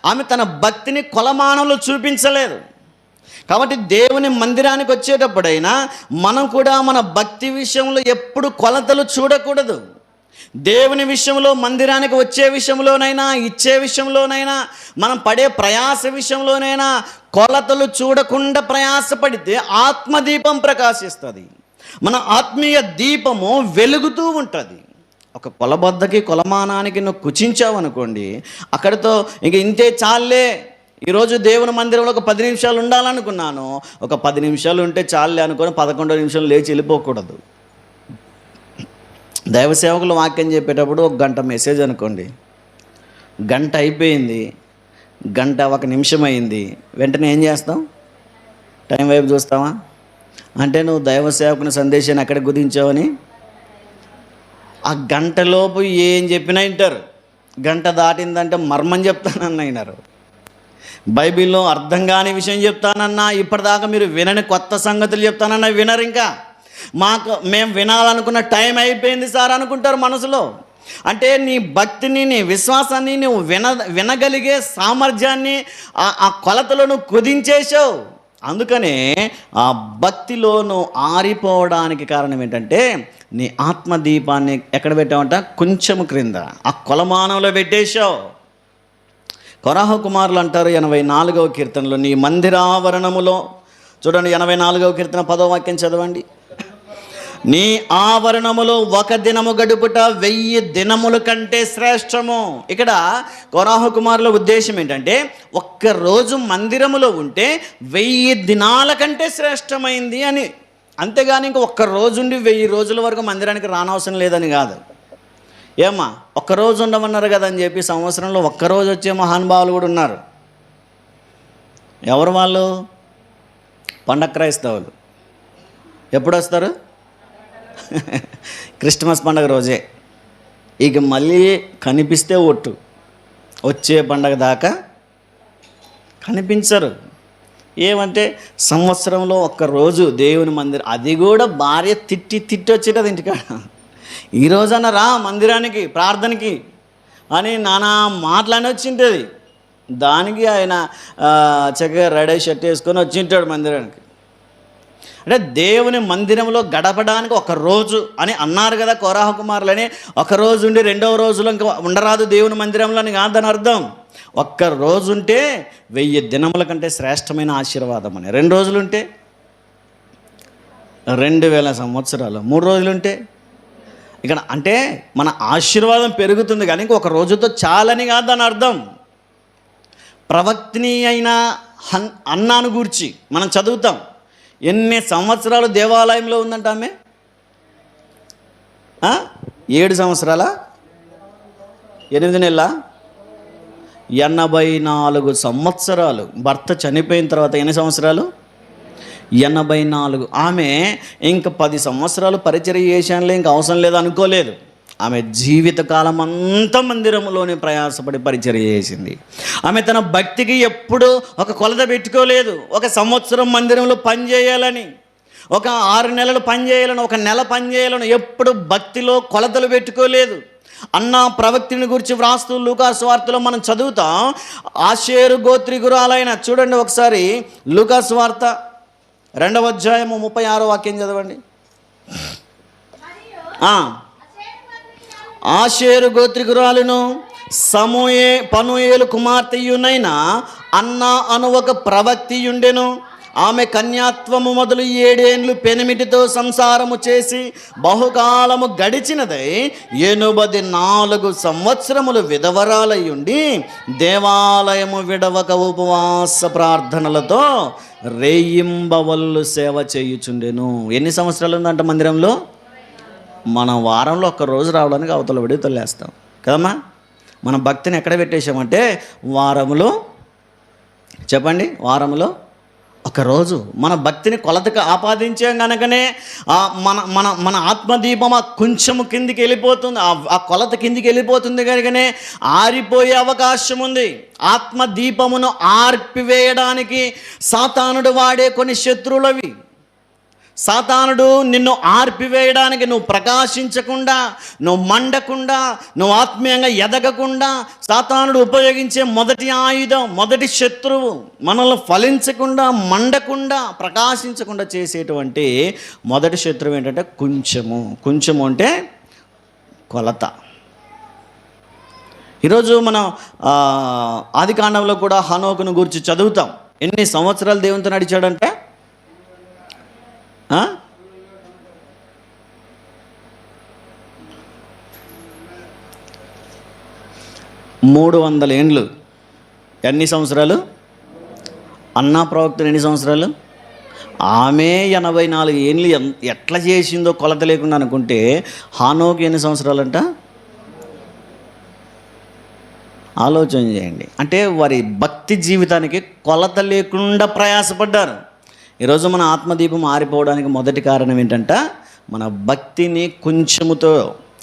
[SPEAKER 1] ఆమె తన భక్తిని కొలమానంలో చూపించలేదు. కాబట్టి దేవుని మందిరానికి వచ్చేటప్పుడైనా మనం కూడా మన భక్తి విషయంలో ఎప్పుడు కొలతలు చూడకూడదు. దేవుని విషయంలో, మందిరానికి వచ్చే విషయంలోనైనా, ఇచ్చే విషయంలోనైనా, మనం పడే ప్రయాస విషయంలోనైనా కొలతలు చూడకుండా ప్రయాసపడితే ఆత్మదీపం ప్రకాశిస్తుంది. మన ఆత్మీయ దీపము వెలుగుతూ ఉంటుంది. ఒక కొలబద్దకి, కొలమానానికి నువ్వు కుచించావు అనుకోండి, అక్కడితో ఇంక ఇంతే చాలే, ఈరోజు దేవుని మందిరంలో ఒక 10 నిమిషాలు ఉండాలనుకున్నాను, ఒక 10 నిమిషాలు ఉంటే చాలే అనుకొని 11వ నిమిషం లేచి వెళ్ళిపోకూడదు. దైవ సేవకులు వాక్యం చెప్పేటప్పుడు 1 గంట మెసేజ్ అనుకోండి, గంట అయిపోయింది, గంట 1 నిమిషం అయింది, వెంటనే ఏం చేస్తాం? టైం వైపు చూస్తావా? అంటే నువ్వు దైవ సేవకుని సందేశాన్ని ఎక్కడ గురించావని ఆ గంటలోపు ఏం చెప్పినా వింటారు. గంట దాటిందంటే మర్మం చెప్తానన్నారు. బైబిల్లో అర్థం కాని విషయం చెప్తానన్నా, ఇప్పటిదాకా మీరు వినని కొత్త సంగతులు చెప్తానన్నా వినరు. ఇంకా మేము వినాలనుకున్న టైం అయిపోయింది సార్ అనుకుంటారు మనసులో. అంటే నీ భక్తిని, నీ విశ్వాసాన్ని నువ్వు వినగలిగే సామర్థ్యాన్ని ఆ కొలతలో నువ్వు కుదించేసావు. అందుకనే ఆ భక్తిలో నువ్వు ఆరిపోవడానికి కారణం ఏంటంటే నీ ఆత్మదీపాన్ని ఎక్కడ పెట్టావంట? కొంచెం క్రింద ఆ కొలమానంలో పెట్టేశావు. కొరాహు కుమారులు అంటారు 84వ కీర్తనలో, నీ మందిరావరణములో, చూడండి 84వ కీర్తన 10వ వాక్యం చదవండి. నీ ఆవరణములో 1 దినము గడుపుట 1000 దినముల కంటే శ్రేష్టము. ఇక్కడ కొరాహు కుమారుల ఉద్దేశం ఏంటంటే, ఒక్కరోజు మందిరములో ఉంటే 1000 దినాల కంటే శ్రేష్టమైంది అని. అంతేగాని ఇంక 1 రోజు ఉండి 1000 రోజుల వరకు మందిరానికి రానవసరం లేదని కాదు. ఏమ్మా, 1 రోజు ఉండమన్నారు కదా అని చెప్పి సంవత్సరంలో 1 రోజు వచ్చే మహానుభావులు కూడా ఉన్నారు. ఎవరు వాళ్ళు? పండగ క్రైస్తవులు. ఎప్పుడు వస్తారు? క్రిస్మస్ పండగ రోజే. ఇక మళ్ళీ కనిపిస్తే ఒట్టు, వచ్చే పండగ దాకా కనిపించరు. ఏమంటే సంవత్సరంలో 1 రోజు దేవుని మందిరం, అది కూడా భార్య తిట్టి వచ్చేటది ఇంటికాడ. ఈరోజన్నా రా మందిరానికి ప్రార్థనకి అని నానా మాటలని వచ్చింటుంది. దానికి ఆయన చక్కగా రెడీ షర్ట్ వేసుకొని వచ్చింటాడు మందిరానికి. అంటే దేవుని మందిరంలో గడపడానికి ఒక రోజు అని అన్నారు కదా కోరాహ కుమారులని. ఒక రోజు ఉండి రెండవ రోజులో ఇంకా ఉండరాదు దేవుని మందిరంలో అని కాదని అర్థం. ఒక్క రోజు ఉంటే 1000 దినముల కంటే శ్రేష్టమైన ఆశీర్వాదం అని. 2 రోజులుంటే 2000 సంవత్సరాలు. 3 రోజులుంటే ఇక్కడ అంటే మన ఆశీర్వాదం పెరుగుతుంది కానీ ఇంకొక రోజుతో చాలని కాదు అని అర్థం. ప్రవక్తిని అయిన అన్నాను గూర్చి మనం చదువుతాం. ఎన్ని సంవత్సరాలు దేవాలయంలో ఉందంట ఆమె? 7 సంవత్సరాల 8 నెలల 84 సంవత్సరాలు. భర్త చనిపోయిన తర్వాత ఎన్ని సంవత్సరాలు? 84. ఆమె ఇంక 10 సంవత్సరాలు పరిచర్య చేశానులే, ఇంక అవసరం లేదు అనుకోలేదు. ఆమె జీవితకాలం అంతా మందిరంలోనే ప్రయాసపడి పరిచర్య చేసింది. ఆమె తన భక్తికి ఎప్పుడు ఒక కొలత పెట్టుకోలేదు. ఒక సంవత్సరం మందిరంలో పని చేయాలని, ఒక 6 నెలలు పని చేయాలని, ఒక నెల పని చేయాలని ఎప్పుడు భక్తిలో కొలతలు పెట్టుకోలేదు. అన్న ప్రవక్తిని గురించి వ్రాస్తూ లూకా సువార్తలో మనం చదువుతాం. ఆషేరు గోత్రికురాలైన, చూడండి ఒకసారి లూకా సువార్త 2వ అధ్యాయము 36వ వాక్యం చదవండి. ఆషేరు గోత్రికురాలును పనూయేలు కుమార్తెయునైన అన్న అను ఒక ప్రవక్తియుండెను. ఆమె కన్యాత్వము మొదలు 7 ఏండ్లు పెనిమిటితో సంసారము చేసి బహుకాలము గడిచినదై 84 సంవత్సరములు విధవరాలయ్యుండి దేవాలయము విడవక ఉపవాస ప్రార్థనలతో రేయింబవళ్ళు సేవ చేయుచుండెను. ఎన్ని సంవత్సరాలు ఉందంట మందిరంలో? మనం వారంలో ఒక్క రోజు రావడానికి అవతల పడి తొలేస్తాం కదమ్మా. మన భక్తిని ఎక్కడ పెట్టేశామంటే వారములో, చెప్పండి, వారములో ఒక రోజు మన భక్తిని కొలతకు ఆపాదించాం కనుకనే మన మన మన ఆత్మదీపం కొంచెము కిందికి వెళ్ళిపోతుంది. ఆ కొలత కిందికి వెళ్ళిపోతుంది కనుకనే ఆరిపోయే అవకాశం ఉంది. ఆత్మదీపమును ఆర్పివేయడానికి సాతానుడు వాడే కొన్ని శత్రువులవి. సాతానుడు నిన్ను ఆర్పివేయడానికి, నువ్వు ప్రకాశించకుండా, నువ్వు మండకుండా, నువ్వు ఆత్మీయంగా ఎదగకుండా సాతానుడు ఉపయోగించే మొదటి ఆయుధం, మొదటి శత్రువు, మనల్ని ఫలించకుండా, మండకుండా, ప్రకాశించకుండా చేసేటువంటి మొదటి శత్రువు ఏంటంటే కొంచెము అంటే కొలత. ఈరోజు మనం ఆదికాండంలో కూడా హనోకును గురించి చదువుతాం. ఎన్ని సంవత్సరాలు దేవునితో నడిచాడంటే 300 ఏండ్లు. ఎన్ని సంవత్సరాలు? అన్నా ప్రవక్తను ఎన్ని సంవత్సరాలు? ఆమె 84 ఏండ్లు ఎట్లా చేసిందో కొలత లేకుండా అనుకుంటే హానోకు ఎన్ని సంవత్సరాలంట? ఆలోచన చేయండి. అంటే వారి భక్తి జీవితానికి కొలత లేకుండా ప్రయాసపడ్డారు. ఈరోజు మన ఆత్మదీపం ఆరిపోవడానికి మొదటి కారణం ఏంటంటే మన భక్తిని కొంచెముతో,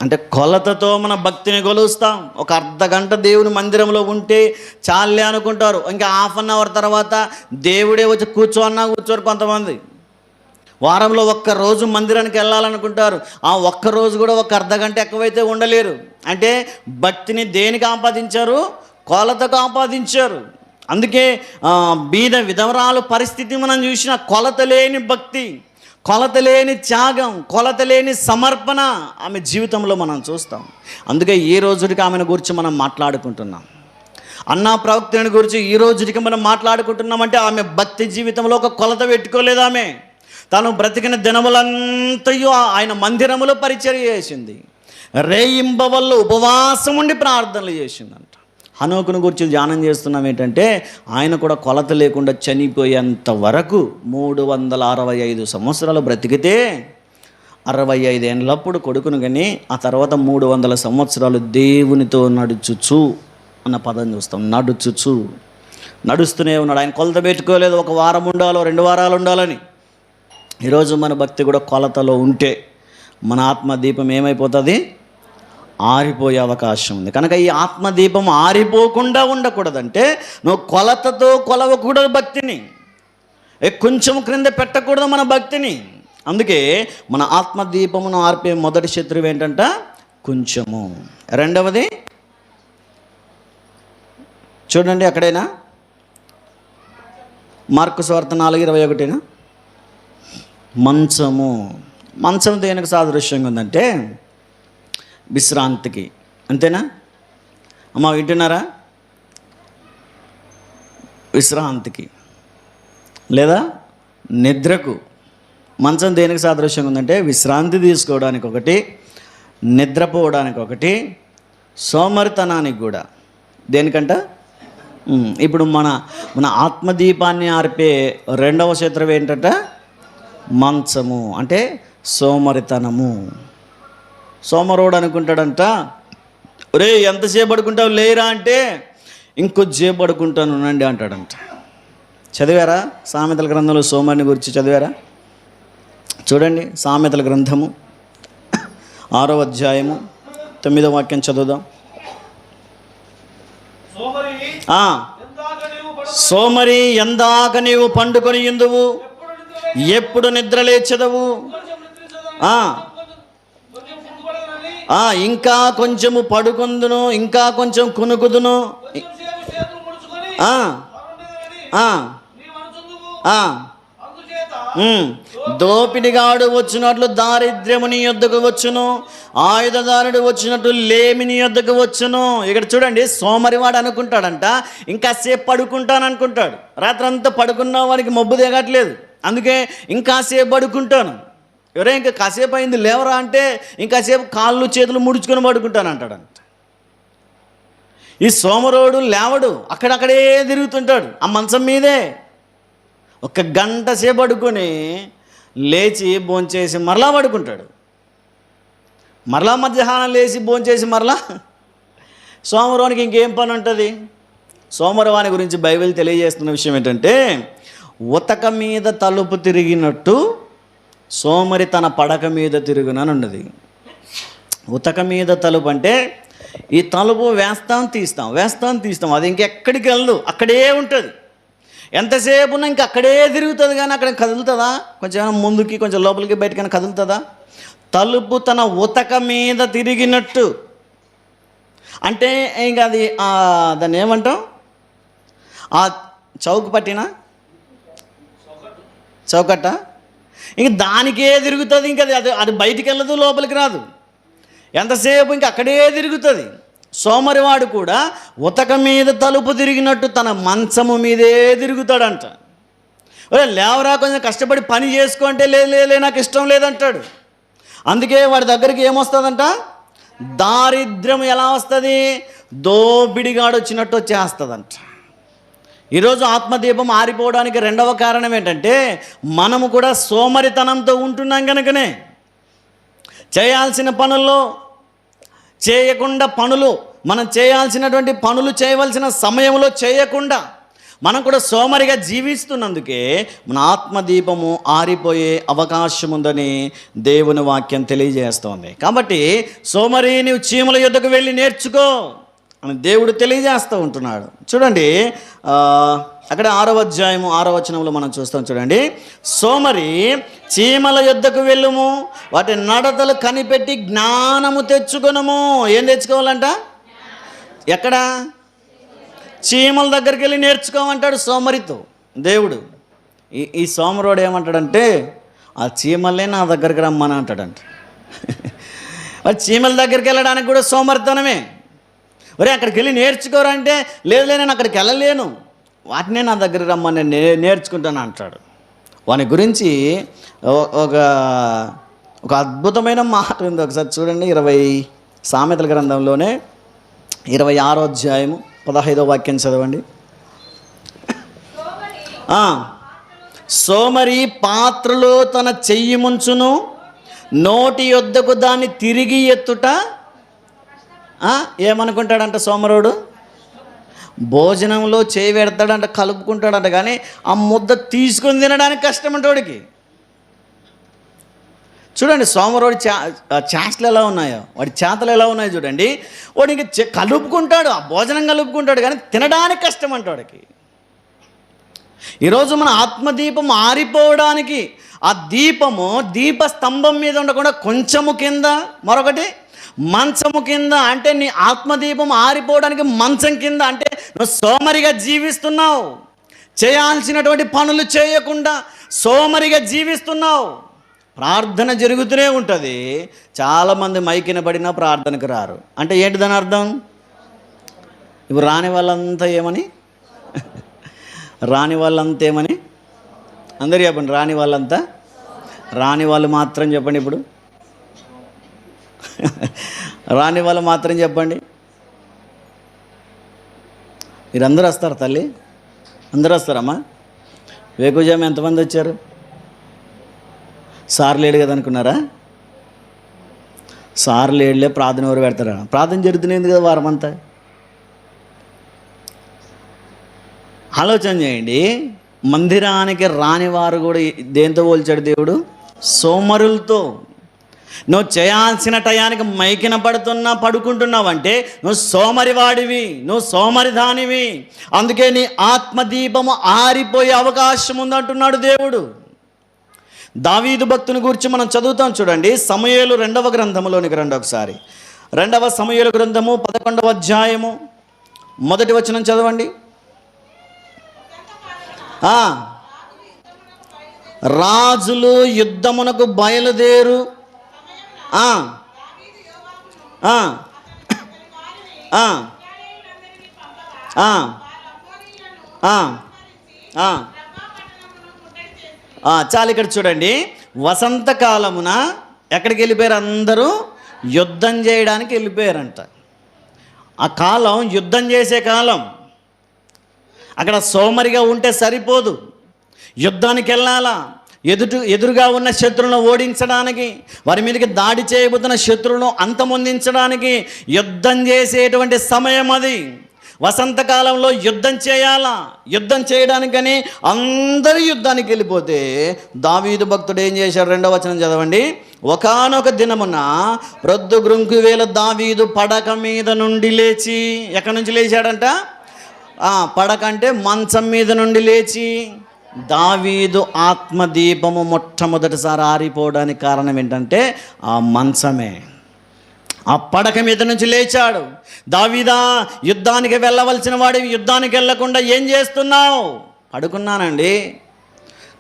[SPEAKER 1] అంటే కొలతతో మన భక్తిని కొలుస్తాం. ఒక అర్ధగంట దేవుని మందిరంలో ఉంటే చాలే అనుకుంటారు. ఇంకా ½ అన్ అవర్ తర్వాత దేవుడే వచ్చి కూర్చోరు కొంతమంది. వారంలో ఒక్క రోజు మందిరానికి వెళ్ళాలనుకుంటారు. ఆ ఒక్క రోజు కూడా ఒక అర్ధగంట ఎక్కువైతే ఉండలేరు. అంటే భక్తిని దేనికి ఆపాదించారు? కొలతకు ఆపాదించారు. అందుకే బీద విధవరాలు పరిస్థితి మనం చూసిన కొలత లేని భక్తి, కొలత లేని త్యాగం, కొలత లేని సమర్పణ ఆమె జీవితంలో మనం చూస్తాం. అందుకే ఈ రోజుకి ఆమెను గురించి మనం మాట్లాడుకుంటున్నాం. అన్నా ప్రవక్తని గురించి ఈ రోజుకి మనం మాట్లాడుకుంటున్నామంటే ఆమె భక్తి జీవితంలో ఒక కొలత పెట్టుకోలేదు. ఆమె తను బ్రతికిన దినములంతయు ఆయన మందిరములో పరిచర్య చేసింది. రేయింబవళ్ళు ఉపవాసం ఉండి ప్రార్థనలు చేసిందంట. హనోకును గురించి ధ్యానం చేస్తున్నాం. ఏంటంటే ఆయన కూడా కొలత లేకుండా చనిపోయేంత వరకు 365 సంవత్సరాలు బ్రతికితే 65 ఏళ్ళప్పుడు కొడుకును కానీ ఆ తర్వాత 300 సంవత్సరాలు దేవునితో నడుచుచు అన్న పదం చూస్తాం. నడుస్తూనే ఉన్నాడు. ఆయన కొలత పెట్టుకోలేదు, ఒక వారం ఉండాలో 2 వారాలు ఉండాలని. ఈరోజు మన భక్తి కూడా కొలతలో ఉంటే మన ఆత్మదీపం ఏమైపోతుంది? ఆరిపోయే అవకాశం ఉంది. కనుక ఈ ఆత్మదీపం ఆరిపోకుండా ఉండకూడదంటే నువ్వు కొలతతో కొలవకూడదు భక్తిని, కొంచెం క్రింద పెట్టకూడదు మన భక్తిని. అందుకే మన ఆత్మదీపమును ఆర్పే మొదటి శత్రువు ఏంటంట? కొంచెము. రెండవది చూడండి అక్కడైనా మార్కు సువార్త 4:21. మంచం దేనికి సాదృశ్యంగా ఉందంటే విశ్రాంతికి. అంతేనా అమ్మ, వింటున్నారా? విశ్రాంతికి లేదా నిద్రకు. మంచం దేనికి సాదృశ్యంగా ఉందంటే విశ్రాంతి తీసుకోవడానికి ఒకటి, నిద్రపోవడానికి ఒకటి, సోమరితనానికి కూడా. దేనికంట? ఇప్పుడు మన ఆత్మదీపాన్ని ఆర్పే రెండవ శత్రువు ఏంటంట? మంచము. అంటే సోమరితనము. సోమరోడు అనుకుంటాడంట, ఒరే ఎంతసేపు పడుకుంటావు లేరా అంటే, ఇంకొద్దిసేపు పడుకుంటాను నండి అంటాడంట. చదివారా సామెతల గ్రంథంలో సోమరిని గురించి చదివారా? చూడండి సామెతల గ్రంథము 6వ అధ్యాయము 9వ వాక్యం చదువుదాం. సోమరి ఎందాక నీవు పండుకొని ఇందువు, ఎప్పుడు నిద్ర లేచెదవు? ఇంకా కొంచెము పడుకుందును, ఇంకా కొంచెం కునుకుదును, దోపిడిగాడు వచ్చినట్లు దారిద్ర్యము నీ యొద్దకు వచ్చును, ఆయుధదారుడు వచ్చినట్లు లేమి నీ యొద్దకు వచ్చును. ఇక్కడ చూడండి, సోమరివాడు అనుకుంటాడంట ఇంకాసేపు పడుకుంటాను అనుకుంటాడు. రాత్రంతా పడుకున్న వాడికి మబ్బు దిగట్లేదు, అందుకే ఇంకాసేపు పడుకుంటాను. ఎవరే ఇంకా కాసేపు అయింది లేవరా అంటే, ఇంకాసేపు కాళ్ళు చేతులు ముడుచుకొని పడుకుంటాను అంటాడంట. ఈ సోమరోడు లేవడు, అక్కడక్కడే తిరుగుతుంటాడు ఆ మంచం మీదే. 1 గంట సేపు పడుకొని లేచి భోంచేసి మరలా పడుకుంటాడు. మరలా మధ్యాహ్నం లేచి భోంచేసి మరలా. సోమరోనికి ఇంకేం పని ఉంటుంది? సోమరవాని గురించి బైబిల్ తెలియజేస్తున్న విషయం ఏంటంటే, ఉతక మీద తలుపు తిరిగినట్టు సోమరి తన పడక మీద తిరుగునని ఉన్నది. ఉతక మీద తలుపు అంటే ఈ తలుపు వేస్తాం తీస్తాం, అది ఇంకెక్కడికి వెళ్ళదు, అక్కడే ఉంటుంది. ఎంతసేపు ఉన్నా ఇంక అక్కడే తిరుగుతుంది, కానీ అక్కడ కదులుతుందా? కొంచెం ముందుకి కొంచెం లోపలికి బయటకైనా కదులుతుందా? తలుపు తన ఉతక మీద తిరిగినట్టు అంటే ఇంకా అది దాన్ని ఏమంటాం? ఆ చౌక పట్టిన చౌకట్ట ఇంక దానికే తిరుగుతుంది. ఇంక అది బయటికి వెళ్ళదు, లోపలికి రాదు, ఎంతసేపు ఇంక అక్కడే తిరుగుతుంది. సోమరివాడు కూడా ఉతక మీద తలుపు తిరిగినట్టు తన మంచము మీదే తిరుగుతాడంట. లేవరా కొంచెం కష్టపడి పని చేసుకో అంటే లే నాకు ఇష్టం లేదంటాడు. అందుకే వాడి దగ్గరికి ఏమొస్తుందంట? దారిద్ర్యం. ఎలా వస్తుంది? దోపిడిగాడు వచ్చినట్టు వచ్చేస్తుందంట. ఈరోజు ఆత్మదీపం ఆరిపోవడానికి రెండవ కారణం ఏంటంటే, మనము కూడా సోమరితనంతో ఉంటున్నాం కనుకనే. చేయాల్సిన పనుల్లో చేయకుండా, మనం చేయాల్సినటువంటి పనులు చేయవలసిన సమయంలో చేయకుండా మనం కూడా సోమరిగా జీవిస్తున్నందుకే మన ఆత్మదీపము ఆరిపోయే అవకాశం ఉందని దేవుని వాక్యం తెలియజేస్తోంది. కాబట్టి సోమరి నీవు చీమల యొద్దకు వెళ్ళి నేర్చుకో అని దేవుడు తెలియజేస్తూ ఉంటున్నాడు. చూడండి అక్కడ 6వ అధ్యాయము 6వ వచనంలో మనం చూస్తాం. చూడండి, సోమరి చీమల యొద్దకు వెళ్ళుము, వాటి నడతలు కనిపెట్టి జ్ఞానము తెచ్చుకొనుము. ఏం తెచ్చుకోవాలంట? ఎక్కడ? చీమల దగ్గరికి వెళ్ళి నేర్చుకోమంటాడు సోమరితో దేవుడు. ఈ సోమరోడు ఏమంటాడంటే, ఆ చీమలే నా దగ్గరికి రమ్మని అంటాడంట. మరి చీమల దగ్గరికి వెళ్ళడానికి కూడా సోమరితనమే. ఒరే అక్కడికి వెళ్ళి నేర్చుకోరా అంటే, లేదు నేను అక్కడికి వెళ్ళలేను, వాటినే నా దగ్గర రమ్మని నేర్చుకుంటాను అంటాడు. వాని గురించి ఒక అద్భుతమైన మాట ఉంది. ఒకసారి చూడండి, సామెతల గ్రంథంలోనే 26వ అధ్యాయము 15వ వాక్యం చదవండి. సోమరి పాత్రలో తన చెయ్యి ముంచును, నోటి యొద్దకు దాన్ని తిరిగి ఎత్తుట. ఏమనుకుంటాడంట సోమరుడు? భోజనంలో చేయి పెడతాడంట, కలుపుకుంటాడంట, కానీ ఆ ముద్ద తీసుకొని తినడానికి కష్టమంటోడికి. చూడండి సోమరోడి చేష్టలు ఎలా ఉన్నాయో, వాడి చేతలు ఎలా ఉన్నాయో చూడండి. వాడికి కలుపుకుంటాడు, ఆ భోజనం కలుపుకుంటాడు, కానీ తినడానికి కష్టం అంటాడికి. ఈరోజు మన ఆత్మదీపం ఆరిపోవడానికి ఆ దీపము దీపస్తంభం మీద ఉండకుండా కొంచెము కింద, మరొకటి మంచము కింద అంటే నీ ఆత్మదీపం ఆరిపోవడానికి మంచం కింద అంటే నువ్వు సోమరిగా జీవిస్తున్నావు. చేయాల్సినటువంటి పనులు చేయకుండా సోమరిగా జీవిస్తున్నావు. ప్రార్థన జరుగుతూనే ఉంటుంది. చాలామంది మైకిన పడినా ప్రార్థనకు రారు. అంటే ఏంటి దాని అర్థం? ఇప్పుడు రాని వాళ్ళంతా ఏమని? రాని వాళ్ళంతా ఏమని? అందరూ చెప్పండి. రాని వాళ్ళంతా, రాని వాళ్ళు మాత్రం చెప్పండి. ఇప్పుడు రాని వాళ్ళు మాత్రం చెప్పండి. మీరందరూ వస్తారు తల్లి, అందరూ వస్తారమ్మా. వేకుజాము ఎంతమంది వచ్చారు? సార్ లేడు కదా అనుకున్నారా? సార్ లేడులే, ప్రార్థన ఎవరు పెడతారా? ప్రార్థన జరుగుతుంది కదా వారమంతా. ఆలోచన చేయండి. మందిరానికి రాని వారు కూడా దేంతో పోల్చాడు దేవుడు? సోమరులతో. నువ్వు చేయాల్సిన టయానికి మైకిన పడుతున్నా పడుకుంటున్నావంటే నువ్వు సోమరివాడివి, నువ్వు సోమరిదానివి. అందుకే నీ ఆత్మదీపము ఆరిపోయే అవకాశం ఉందంటున్నాడు దేవుడు. దావీదు భక్తుని గురించి మనం చదువుతాం చూడండి. సమూయేలు 2వ గ్రంథములోనికి రండి ఒకసారి. 2వ సమూయేలు గ్రంథము 11వ అధ్యాయము 1వ వచనం చదవండి. రాజులు యుద్ధమునకు బయలుదేరు చాలు. ఇక్కడ చూడండి, వసంతకాలమున ఎక్కడికి వెళ్ళిపోయారు? అందరూ యుద్ధం చేయడానికి వెళ్ళిపోయారంట. ఆ కాలం యుద్ధం చేసే కాలం. అక్కడ సోమరిగా ఉంటే సరిపోదు, యుద్ధానికి వెళ్ళాలా. ఎదురుగా ఉన్న శత్రువులను ఓడించడానికి, వారి మీదకి దాడి చేయబోతున్న శత్రువులను అంతమొందించడానికి యుద్ధం చేసేటువంటి సమయం అది. వసంతకాలంలో యుద్ధం చేయాలా. యుద్ధం చేయడానికని అందరూ యుద్ధానికి వెళ్ళిపోతే దావీదు భక్తుడు ఏం చేశాడు? 2వ వచనం చదవండి. ఒకానొక దినమున ప్రొద్దుగ్రుంకు వేళ దావీదు పడక మీద నుండి లేచి, ఎక్కడి నుంచి లేచాడంట? పడక అంటే మంచం మీద నుండి లేచి. దావీదు ఆత్మదీపము మొట్టమొదటిసారి ఆరిపోవడానికి కారణం ఏంటంటే ఆ మంచమే. ఆ పడక మీద నుంచి లేచాడు. దావీదా, యుద్ధానికి వెళ్ళవలసిన వాడివి యుద్ధానికి వెళ్ళకుండా ఏం చేస్తున్నావు? పడుకున్నానండి.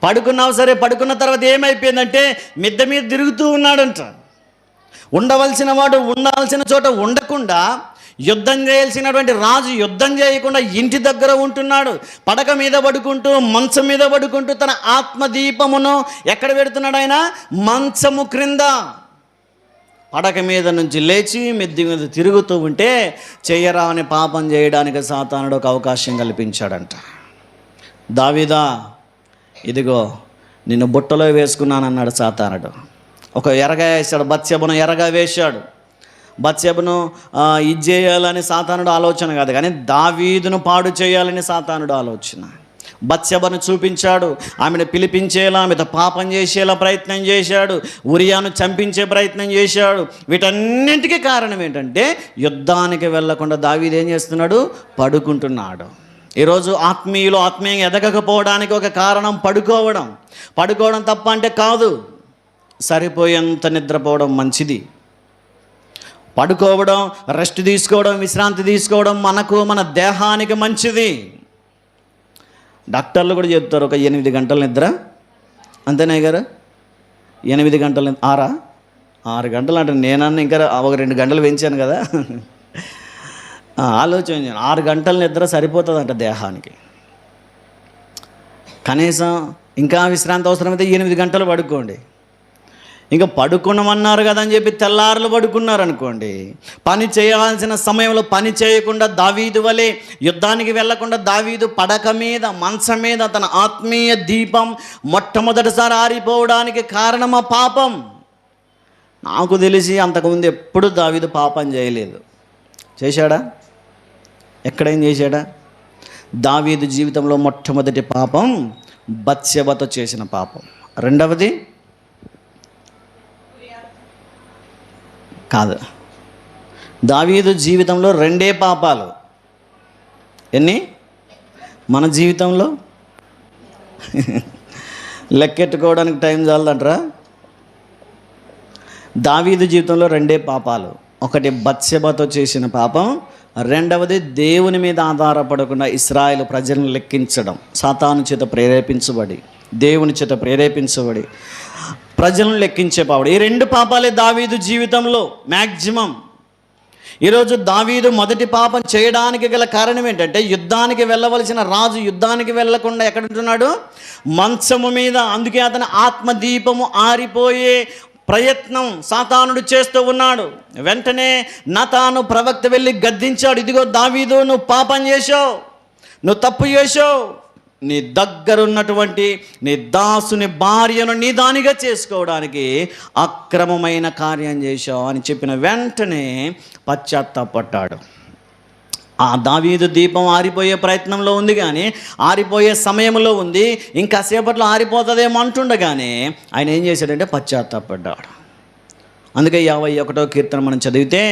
[SPEAKER 1] పడుకున్నావు సరే, పడుకున్న తర్వాత ఏమైపోయిందంటే మిద్దె మీద తిరుగుతూ ఉన్నాడంట. ఉండవలసిన వాడు ఉండాల్సిన చోట ఉండకుండా, యుద్ధం చేయాల్సినటువంటి రాజు యుద్ధం చేయకుండా ఇంటి దగ్గర ఉంటున్నాడు. పడక మీద పడుకుంటూ, మంచం మీద పడుకుంటూ తన ఆత్మదీపమును ఎక్కడ పెడుతున్నాడు ఆయన? మంచము క్రింద. పడక మీద నుంచి లేచి మిద్దె మీద తిరుగుతూ ఉంటే చెయ్యరాని పాపం చేయడానికి సాతానుడు ఒక అవకాశం కల్పించాడంట. దావీదా, ఇదిగో నిన్ను బుట్టలో వేసుకున్నానన్నాడు సాతానుడు. ఒక ఎరగా వేశాడు, బత్షెబను ఎరగా వేశాడు. బత్షెబను ఇది చేయాలని సాతానుడు ఆలోచన కాదు, కానీ దావీదును పాడు చేయాలని సాతానుడు ఆలోచన. బత్షెబను చూపించాడు, ఆమెను పిలిపించేలా, ఆమెతో పాపం చేసేలా ప్రయత్నం చేశాడు, ఉరియాను చంపించే ప్రయత్నం చేశాడు. వీటన్నింటికీ కారణం ఏంటంటే యుద్ధానికి వెళ్ళకుండా దావీదు ఏం చేస్తున్నాడు? పడుకుంటున్నాడు. ఈరోజు ఆత్మీయులు ఆత్మీయంగా ఎదగకపోవడానికి ఒక కారణం పడుకోవడం. పడుకోవడం తప్ప అంటే కాదు, సరిపోయేంత నిద్రపోవడం మంచిది. పడుకోవడం, రెస్ట్ తీసుకోవడం, విశ్రాంతి తీసుకోవడం మనకు, మన దేహానికి మంచిది. డాక్టర్లు కూడా చెప్తారు ఒక 8 గంటల నిద్ర, అంతేనా గారు? 8 గంటల 6 గంటలు అంటే నేనన్నా ఇంకా ఒక 2 గంటలు పెంచాను కదా. ఆలోచన 6 గంటల నిద్ర సరిపోతుందంట దేహానికి. కనీసం ఇంకా విశ్రాంతి అవసరమైతే 8 గంటలు పడుకోండి. ఇంకా పడుకున్నామన్నారు కదా అని చెప్పి తెల్లారులు పడుకున్నారు అనుకోండి, పని చేయాల్సిన సమయంలో పని చేయకుండా దావీదు వలె యుద్ధానికి వెళ్ళకుండా దావీదు పడక మీద, మంచం మీద తన ఆత్మీయ దీపం మొట్టమొదటిసారి ఆరిపోవడానికి కారణం ఆ పాపం. నాకు తెలిసి అంతకుముందు ఎప్పుడు దావీదు పాపం చేయలేదు. చేశాడా? ఎక్కడేం చేశాడా? దావీదు జీవితంలో మొట్టమొదటి పాపం బత్షెబతో చేసిన పాపం. రెండవది కాదు, దావీదు జీవితంలో 2 పాపాలు. ఎన్ని? మన జీవితంలో లెక్కెట్టుకోవడానికి టైం చాలదంటారా? దావీదు జీవితంలో 2 పాపాలు. ఒకటి బత్షెబతో చేసిన పాపం, రెండవది దేవుని మీద ఆధారపడకుండా ఇశ్రాయేలు ప్రజలను లెక్కించడం, సాతాను చేత ప్రేరేపించబడి, దేవుని చేత ప్రేరేపించబడి ప్రజలను లెక్కించే పాపం. ఈ రెండు పాపాలే దావీదు జీవితంలో మ్యాక్సిమం. ఈరోజు దావీదు మొదటి పాపం చేయడానికి గల కారణం ఏంటంటే, యుద్ధానికి వెళ్ళవలసిన రాజు యుద్ధానికి వెళ్ళకుండా ఎక్కడుంటున్నాడు? మంచము మీద. అందుకే అతని ఆత్మదీపము ఆరిపోయే ప్రయత్నం సాతానుడు చేస్తూ ఉన్నాడు. వెంటనే నాతాను ప్రవక్త వెళ్ళి గద్దించాడు, ఇదిగో దావీదు, నువ్వు పాపం చేసావు, నువ్వు తప్పు చేసావు, నీ దగ్గరున్నటువంటి నీ దాసుని భార్యను నీ దానిగా చేసుకోవడానికి అక్రమమైన కార్యం చేశావు అని చెప్పిన వెంటనే పశ్చాత్తాపడ్డాడు. ఆ దావీదు దీపం ఆరిపోయే ప్రయత్నంలో ఉంది, కానీ ఆరిపోయే సమయంలో ఉంది, ఇంకా సేపట్లో ఆరిపోతుందేమో అంటుండగానే ఆయన ఏం చేశాడంటే పశ్చాత్తాపడ్డాడు. అందుకే 51వ కీర్తన మనం చదివితే,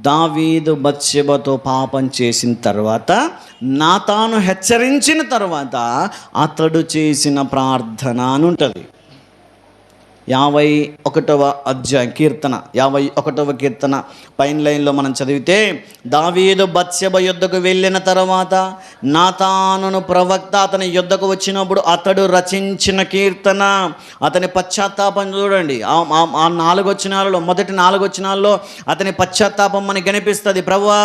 [SPEAKER 1] దావీదు బత్షెబతో పాపం చేసిన తర్వాత నాతాను హెచ్చరించిన తర్వాత అతడు చేసిన ప్రార్థన అని ఉంటుంది. 51వ అధ్యాయం కీర్తన, 51వ కీర్తన పైన లైన్లో మనం చదివితే, దావీదు బత్షెబ యుద్ధకు వెళ్ళిన తర్వాత నాతానును ప్రవక్త అతని యుద్ధకు వచ్చినప్పుడు అతడు రచించిన కీర్తన, అతని పశ్చాత్తాపం చూడండి. ఆ 4 వచనాలలో, మొదటి 4 వచనాల్లో అతని పశ్చాత్తాపం మనకి కనిపిస్తుంది. ప్రభువా,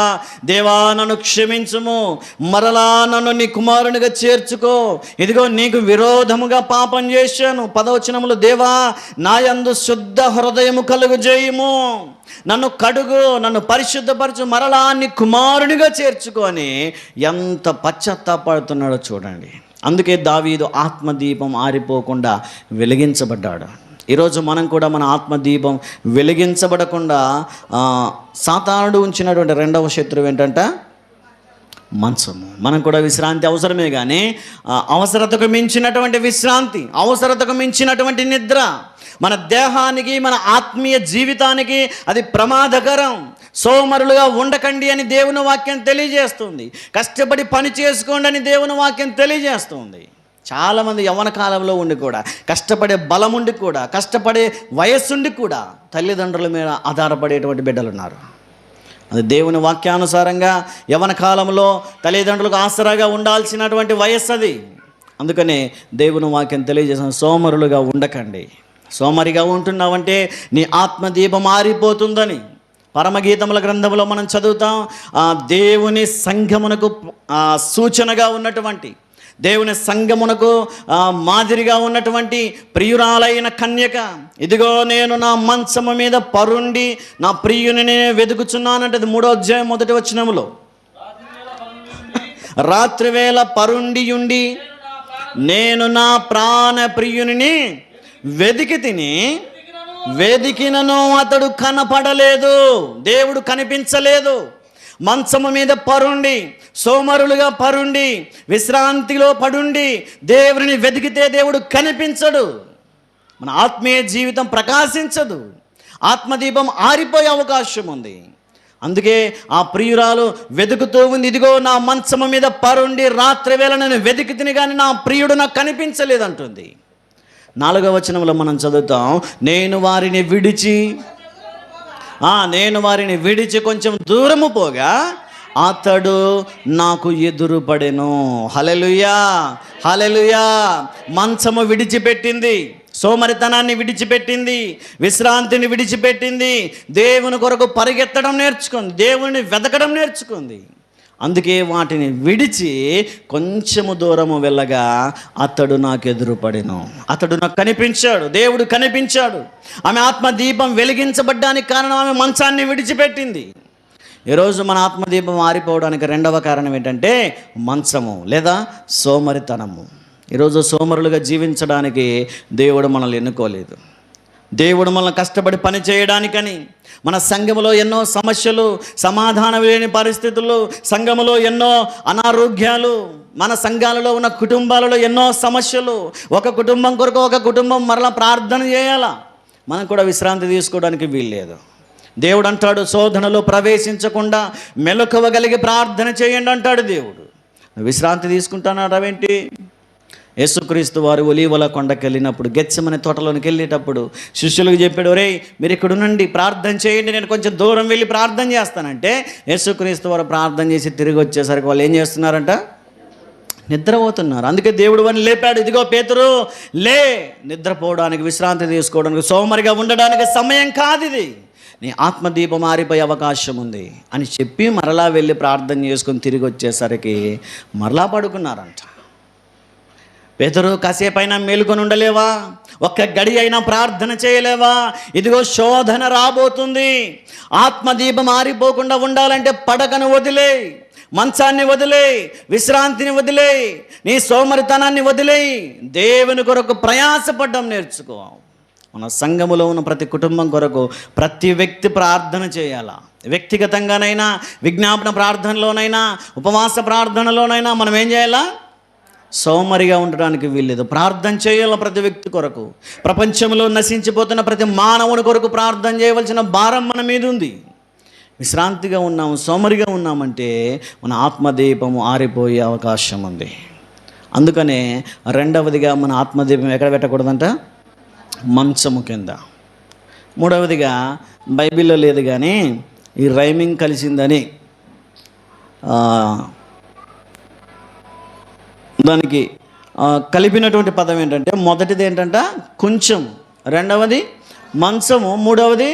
[SPEAKER 1] దేవా, నన్ను క్షమించుము, మరలా నన్ను నీ కుమారునిగా చేర్చుకో, ఇదిగో నీకు విరోధముగా పాపం చేశాను. 10వ వచనంలో, దేవా, నా యందు శుద్ధ హృదయము కలుగు చేయము, నన్ను కడుగు, నన్ను పరిశుద్ధపరచు, మరలా నీ కుమారునిగా చేర్చుకొని ఎంత పశ్చాత్తాపడుతున్నాడో చూడండి. అందుకే దావీదు ఆత్మదీపం ఆరిపోకుండా వెలిగించబడ్డాడు. ఈరోజు మనం కూడా మన ఆత్మదీపం వెలిగించబడకుండా సాతానుడు ఉంచినటువంటి రెండవ శత్రువు ఏంటంటే మంచము. మనం కూడా విశ్రాంతి అవసరమే, కానీ అవసరతకు మించినటువంటి విశ్రాంతి, అవసరతకు మించినటువంటి నిద్ర మన దేహానికి, మన ఆత్మీయ జీవితానికి అది ప్రమాదకరం. సోమరులుగా ఉండకండి అని దేవుని వాక్యం తెలియజేస్తుంది. కష్టపడి పని చేసుకోండి అని దేవుని వాక్యం తెలియజేస్తుంది. చాలామంది యవ్వన కాలంలో ఉండి కూడా, కష్టపడే బలం ఉండి కూడా, కష్టపడే వయస్సుండి కూడా తల్లిదండ్రుల మీద ఆధారపడేటువంటి బిడ్డలు ఉన్నారు. అది దేవుని వాక్యానుసారంగా యవ్వన కాలంలో తల్లిదండ్రులకు ఆసరాగా ఉండాల్సినటువంటి వయస్సు అది. అందుకనే దేవుని వాక్యం తెలియజేసిన, సోమరులుగా ఉండకండి. సోమరిగా ఉంటున్నావంటే నీ ఆత్మదీపం మారిపోతుందని పరమగీతముల గ్రంథంలో మనం చదువుతాం. దేవుని సంఘమునకు సూచనగా ఉన్నటువంటి, దేవుని సంఘమునకు మాదిరిగా ఉన్నటువంటి ప్రియురాలైన కన్యక, ఇదిగో నేను నా మంచము మీద పరుండి నా ప్రియుని వెతుకుచున్నానంటది. 3వ అధ్యాయం 1వ వచనములో, రాత్రివేళ పరుండియుండి నేను నా ప్రాణ ప్రియుని వెదికి తిని, వెదికినను అతడు కనపడలేదు, దేవుడు కనిపించలేదు. మంచము మీద పరుండి, సోమరులుగా పరుండి, విశ్రాంతిలో పడుండి దేవుని వెతికితే దేవుడు కనిపించడు. మన ఆత్మీయ జీవితం ప్రకాశించదు, ఆత్మదీపం ఆరిపోయే అవకాశం ఉంది. అందుకే ఆ ప్రియురాలు వెతుకుతూ ఉంది, ఇదిగో నా మంచము మీద పరుండి రాత్రి వేళ నేను వెతికి తిని కానీ నా ప్రియుడు నాకు కనిపించలేదంటుంది. 4వ వచనంలో మనం చదువుతాం, నేను వారిని విడిచి కొంచెం దూరము పోగా అతడు నాకు ఎదురుపడెను. హల్లెలూయా, హల్లెలూయా. మంచము విడిచిపెట్టింది, సోమరితనాన్ని విడిచిపెట్టింది, విశ్రాంతిని విడిచిపెట్టింది, దేవుని కొరకు పరిగెత్తడం నేర్చుకుంది, దేవుని వెతకడం నేర్చుకుంది. అందుకే వాటిని విడిచి కొంచెము దూరము వెళ్ళగా అతడు నాకు ఎదురుపడెను, అతడు నాకు కనిపించాడు, దేవుడు కనిపించాడు. ఆమె ఆత్మదీపం వెలిగించబడ్డానికి కారణం ఆమె మంచాన్ని విడిచిపెట్టింది. ఈరోజు మన ఆత్మదీపం ఆరిపోవడానికి రెండవ కారణం ఏంటంటే మంచము లేదా సోమరితనము. ఈరోజు సోమరులుగా జీవించడానికి దేవుడు మనల్ని ఎన్నుకోలేదు. దేవుడు మనల్ని కష్టపడి పని చేయడానికని. మన సంఘములో ఎన్నో సమస్యలు, సమాధానం లేని పరిస్థితులు, సంఘములో ఎన్నో అనారోగ్యాలు, మన సంఘాలలో ఉన్న కుటుంబాలలో ఎన్నో సమస్యలు. ఒక కుటుంబం కొరకు ఒక కుటుంబం మరలా ప్రార్థన చేయాలా, మనం కూడా విశ్రాంతి తీసుకోవడానికి వీల్లేదు. దేవుడు అంటాడు, శోధనలో ప్రవేశించకుండా మెలకువగలిగి ప్రార్థన చేయండి అంటాడు దేవుడు. విశ్రాంతి తీసుకుంటానాడవేంటి? యేసుక్రీస్తు వారు ఒలీవల కొండకి వెళ్ళినప్పుడు, గెత్సెమనే తోటలోనికి వెళ్ళేటప్పుడు శిష్యులకు చెప్పాడు, ఒరేయ్ మీరు ఇక్కడ ఉండండి, ప్రార్థన చేయండి, నేను కొంచెం దూరం వెళ్ళి ప్రార్థన చేస్తానంటే యేసుక్రీస్తు వారు ప్రార్థన చేసి తిరిగి వచ్చేసరికి వాళ్ళు ఏం చేస్తున్నారంట? నిద్రపోతున్నారు. అందుకే దేవుడు వారిని లేపాడు, ఇదిగో పేతురు లే, నిద్రపోవడానికి, విశ్రాంతి తీసుకోవడానికి, సోమరిగా ఉండడానికి సమయం కాదు ఇది, నీ ఆత్మదీపం ఆరిపోయే అవకాశం ఉంది అని చెప్పి మరలా వెళ్ళి ప్రార్థన చేసుకొని తిరిగి వచ్చేసరికి మరలా పడుకున్నారంట. పేతురు కాసేపైనా మేలుకొని ఉండలేవా? ఒక్క గడి అయినా ప్రార్థన చేయలేవా? ఇదిగో శోధన రాబోతుంది, ఆత్మదీపం ఆరిపోకుండా ఉండాలంటే పడకను వదిలే, మంచాన్ని వదిలే, విశ్రాంతిని వదిలే, నీ సోమరితనాన్ని వదిలే, దేవుని కొరకు ప్రయాసపడ్డం నేర్చుకో. మన సంఘములో ఉన్న ప్రతి కుటుంబం కొరకు ప్రతి వ్యక్తి ప్రార్థన చేయాలా. వ్యక్తిగతంగానైనా, విజ్ఞాపన ప్రార్థనలోనైనా, ఉపవాస ప్రార్థనలోనైనా మనం ఏం చేయాలా? సోమరిగా ఉండడానికి వీల్లేదు, ప్రార్థన చేయాలి ప్రతి వ్యక్తి కొరకు. ప్రపంచంలో నశించిపోతున్న ప్రతి మానవుని కొరకు ప్రార్థన చేయవలసిన భారం మన మీద ఉంది. విశ్రాంతిగా ఉన్నాము, సోమరిగా ఉన్నామంటే మన ఆత్మదీపము ఆరిపోయే అవకాశం ఉంది. అందుకనే రెండవదిగా మన ఆత్మదీపం ఎక్కడ పెట్టకూడదంట? మంచము కింద. మూడవదిగా బైబిల్లో లేదు కానీ ఈ రైమింగ్ కలిసిందని దానికి కలిపినటువంటి పదం ఏంటంటే, మొదటిది ఏంటంట కొంచెం, రెండవది మంచము, మూడవది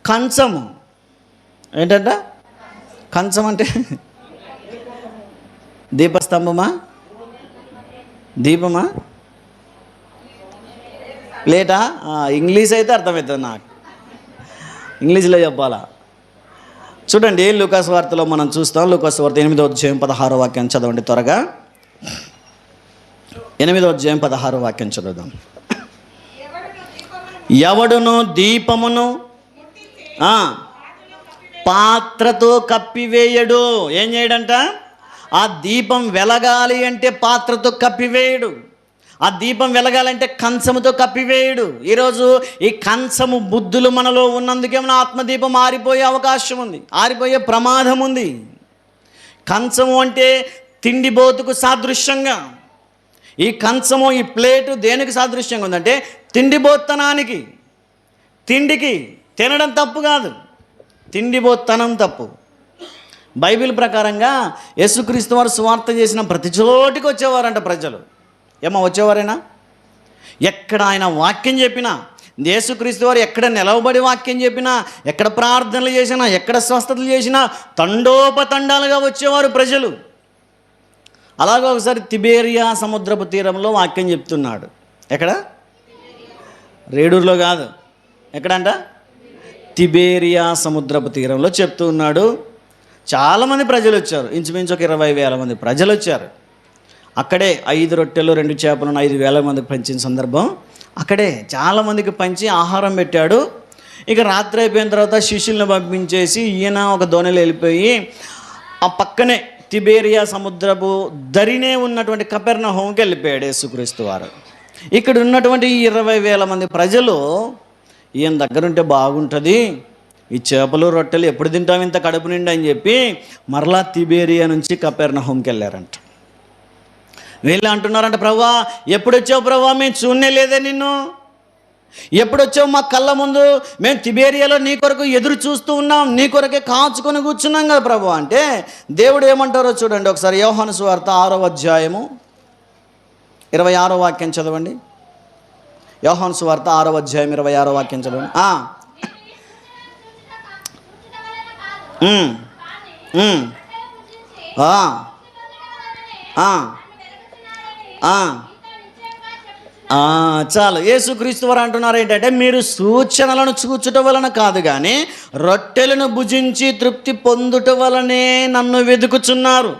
[SPEAKER 1] కంచము. ఏంటంట కంచం అంటే? దీపస్తంభమా? దీపమా? ప్లేటా? ఇంగ్లీష్ అయితే అర్థమవుతుంది నాకు, ఇంగ్లీష్లో చెప్పాలా. చూడండి, లూకాసు వార్తలో మనం చూస్తాం. లూకాసు వార్త 8వ అధ్యాయం 16వ వాక్యం చదవండి త్వరగా. 8వ అధ్యాయం 16వ వాక్యం చదువుదాం. ఎవడును దీపమును పాత్రతో కప్పివేయడు. ఏం చేయడంట? ఆ దీపం వెలగాలి అంటే పాత్రతో కప్పివేయడు. ఆ దీపం వెలగాలంటే కంచముతో కప్పివేయడు. ఈరోజు ఈ కంచము బుద్ధులు మనలో ఉన్నందుకే మన ఆత్మదీపం ఆరిపోయే అవకాశం ఉంది, ఆరిపోయే ప్రమాదం ఉంది. కంచము అంటే తిండిబోతుకు సాదృశ్యంగా, ఈ కంచము, ఈ ప్లేటు దేనికి సాదృశ్యంగా ఉందంటే తిండిబోత్తనానికి. తిండికి తినడం తప్పు కాదు, తిండిబోత్తనం తప్పు. బైబిల్ ప్రకారంగా యేసుక్రీస్తు వారు సువార్త చేసిన ప్రతి చోటికి వచ్చేవారంట ప్రజలు. వచ్చేవారైనా? ఎక్కడ ఆయన వాక్యం చెప్పినా, యేసుక్రీస్తు వారు ఎక్కడ నిలవబడి వాక్యం చెప్పినా, ఎక్కడ ప్రార్థనలు చేసినా, ఎక్కడ స్వస్థతలు చేసినా తండోపతండాలుగా వచ్చేవారు ప్రజలు. అలాగే ఒకసారి తిబేరియా సముద్రపు తీరంలో వాక్యం చెప్తున్నాడు. ఎక్కడ? రేడూరులో కాదు, ఎక్కడంట? తిబేరియా సముద్రపు తీరంలో చెప్తూ ఉన్నాడు. చాలామంది ప్రజలు వచ్చారు, ఇంచుమించు ఒక 20,000 మంది ప్రజలు వచ్చారు. అక్కడే 5 రొట్టెలు 2 చేపలను 5,000 మందికి పంచిన సందర్భం అక్కడే చాలామందికి పంచి ఆహారం పెట్టాడు. ఇక రాత్రి అయిపోయిన తర్వాత శిష్యుల్ని పంపించేసి ఈయన ఒక దోణిలో వెళ్ళిపోయి ఆ పక్కనే తిబేరియా సముద్రపు దరినే ఉన్నటువంటి కపెర్నహూముకి వెళ్ళిపోయాడు యేసుక్రీస్తు వారు. ఇక్కడ ఉన్నటువంటి 20,000 మంది ప్రజలు ఈయన దగ్గర ఉంటే బాగుంటుంది, ఈ చేపలు రొట్టెలు ఎప్పుడు తింటాం ఇంత కడుపు నిండి అని చెప్పి మరలా తిబేరియా నుంచి కపెర్నహూముకి వెళ్ళారంట. వీళ్ళు అంటున్నారంట, ప్రభువా ఎప్పుడొచ్చావు ప్రభువా, మేము చూడనే లేదే నిన్ను, ఎప్పుడొచ్చావు మా కళ్ళ ముందు, మేము తిబేరియాలో నీ కొరకు ఎదురు చూస్తూ ఉన్నాం, నీ కొరకే కాచుకొని కూర్చున్నాం కదా ప్రభువా అంటే దేవుడు ఏమంటారో చూడండి ఒకసారి. యోహాను సువార్త 6వ అధ్యాయము 26వ వాక్యం చదవండి. యోహాను సువార్త 6వ అధ్యాయం 26వ వాక్యం చదవండి. చాలు. యేసుక్రీస్తు వారు అంటున్నారు ఏంటంటే, మీరు సూచనలను చూచుట వలన కాదు కానీ రొట్టెలను భుజించి తృప్తి పొందుట వలనే నన్ను వెతుకుచున్నారు.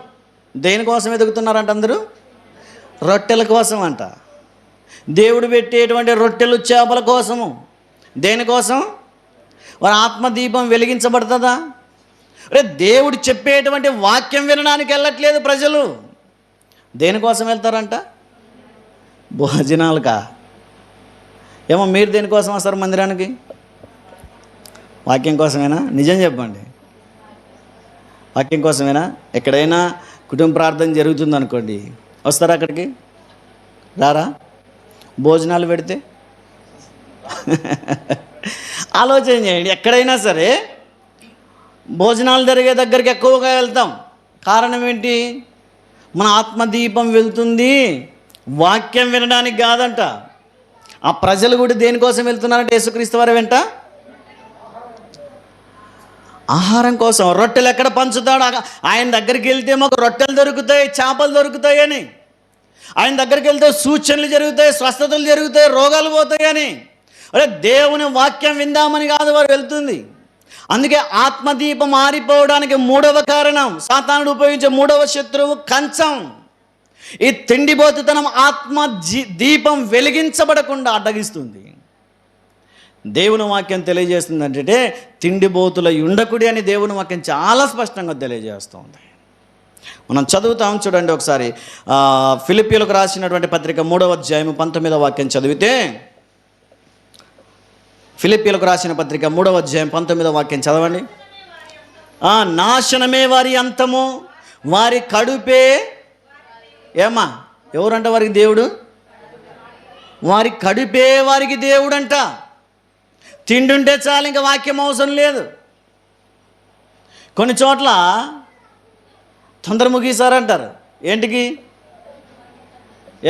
[SPEAKER 1] దేనికోసం వెతుకుతున్నారంట అందరూ? రొట్టెల కోసం అంట. దేవుడు పెట్టేటువంటి రొట్టెలు చేపల కోసము. దేనికోసం? వారి ఆత్మదీపం వెలిగించబడుతుందా? దేవుడు చెప్పేటువంటి వాక్యం వినడానికి వెళ్ళట్లేదు ప్రజలు. దేనికోసం వెళ్తారంట? భోజనాలుకా? మీరు దేనికోసం వస్తారు మందిరానికి? వాక్యం కోసమేనా? నిజం చెప్పండి, వాక్యం కోసమేనా? ఎక్కడైనా కుటుంబ ప్రార్థన జరుగుతుంది అనుకోండి, వస్తారా అక్కడికి? రారా? భోజనాలు పెడితే ఆలోచన చేయండి. ఎక్కడైనా సరే భోజనాలు జరిగే దగ్గరికి ఎక్కువగా వెళ్తాం. కారణం ఏంటి? మన ఆత్మదీపం వెళ్తుంది వాక్యం వినడానికి కాదంట. ఆ ప్రజలు కూడా దేనికోసం వెళ్తున్నారంటే యేసుక్రీస్తు వారి వెంట ఆహారం కోసం. రొట్టెలు ఎక్కడ పంచుతాడు? ఆయన దగ్గరికి వెళ్తే మాకు రొట్టెలు దొరుకుతాయి, చేపలు దొరుకుతాయి అని. ఆయన దగ్గరికి వెళ్తే సూచనలు జరుగుతాయి, స్వస్థతలు జరుగుతాయి, రోగాలు పోతాయి అని. అరే దేవుని వాక్యం విందామని కాదు వారు వెళ్తుంది. అందుకే ఆత్మదీపం ఆరిపోవడానికి మూడవ కారణం, సాతానుడు ఉపయోగించే మూడవ శత్రువు కంచం. ఈ తిండిబోతుతనం ఆత్మ దీపం వెలిగించబడకుండా అడ్డగిస్తుంది. దేవుని వాక్యం తెలియజేస్తుంది అంటే తిండిబోతుల ఉండకుడి అని దేవుని వాక్యం చాలా స్పష్టంగా తెలియజేస్తుంది. మనం చదువుతాం చూడండి ఒకసారి. ఫిలిప్పీయులకు రాసినటువంటి పత్రిక 3వ అధ్యాయం 19వ వాక్యం చదివితే, ఫిలిప్పీయులకు రాసిన పత్రిక 3వ అధ్యాయం 19వ వాక్యం చదవండి. నాశనమే వారి అంతము, వారి కడుపే ఏమా ఎవరంట వారికి దేవుడు? వారి కడుపే వారికి దేవుడంట. తిండుంటే చాలు, ఇంకా వాక్యం అవసరం లేదు. కొన్ని చోట్ల తొందర ముగిసారంటారు. ఏంటికి?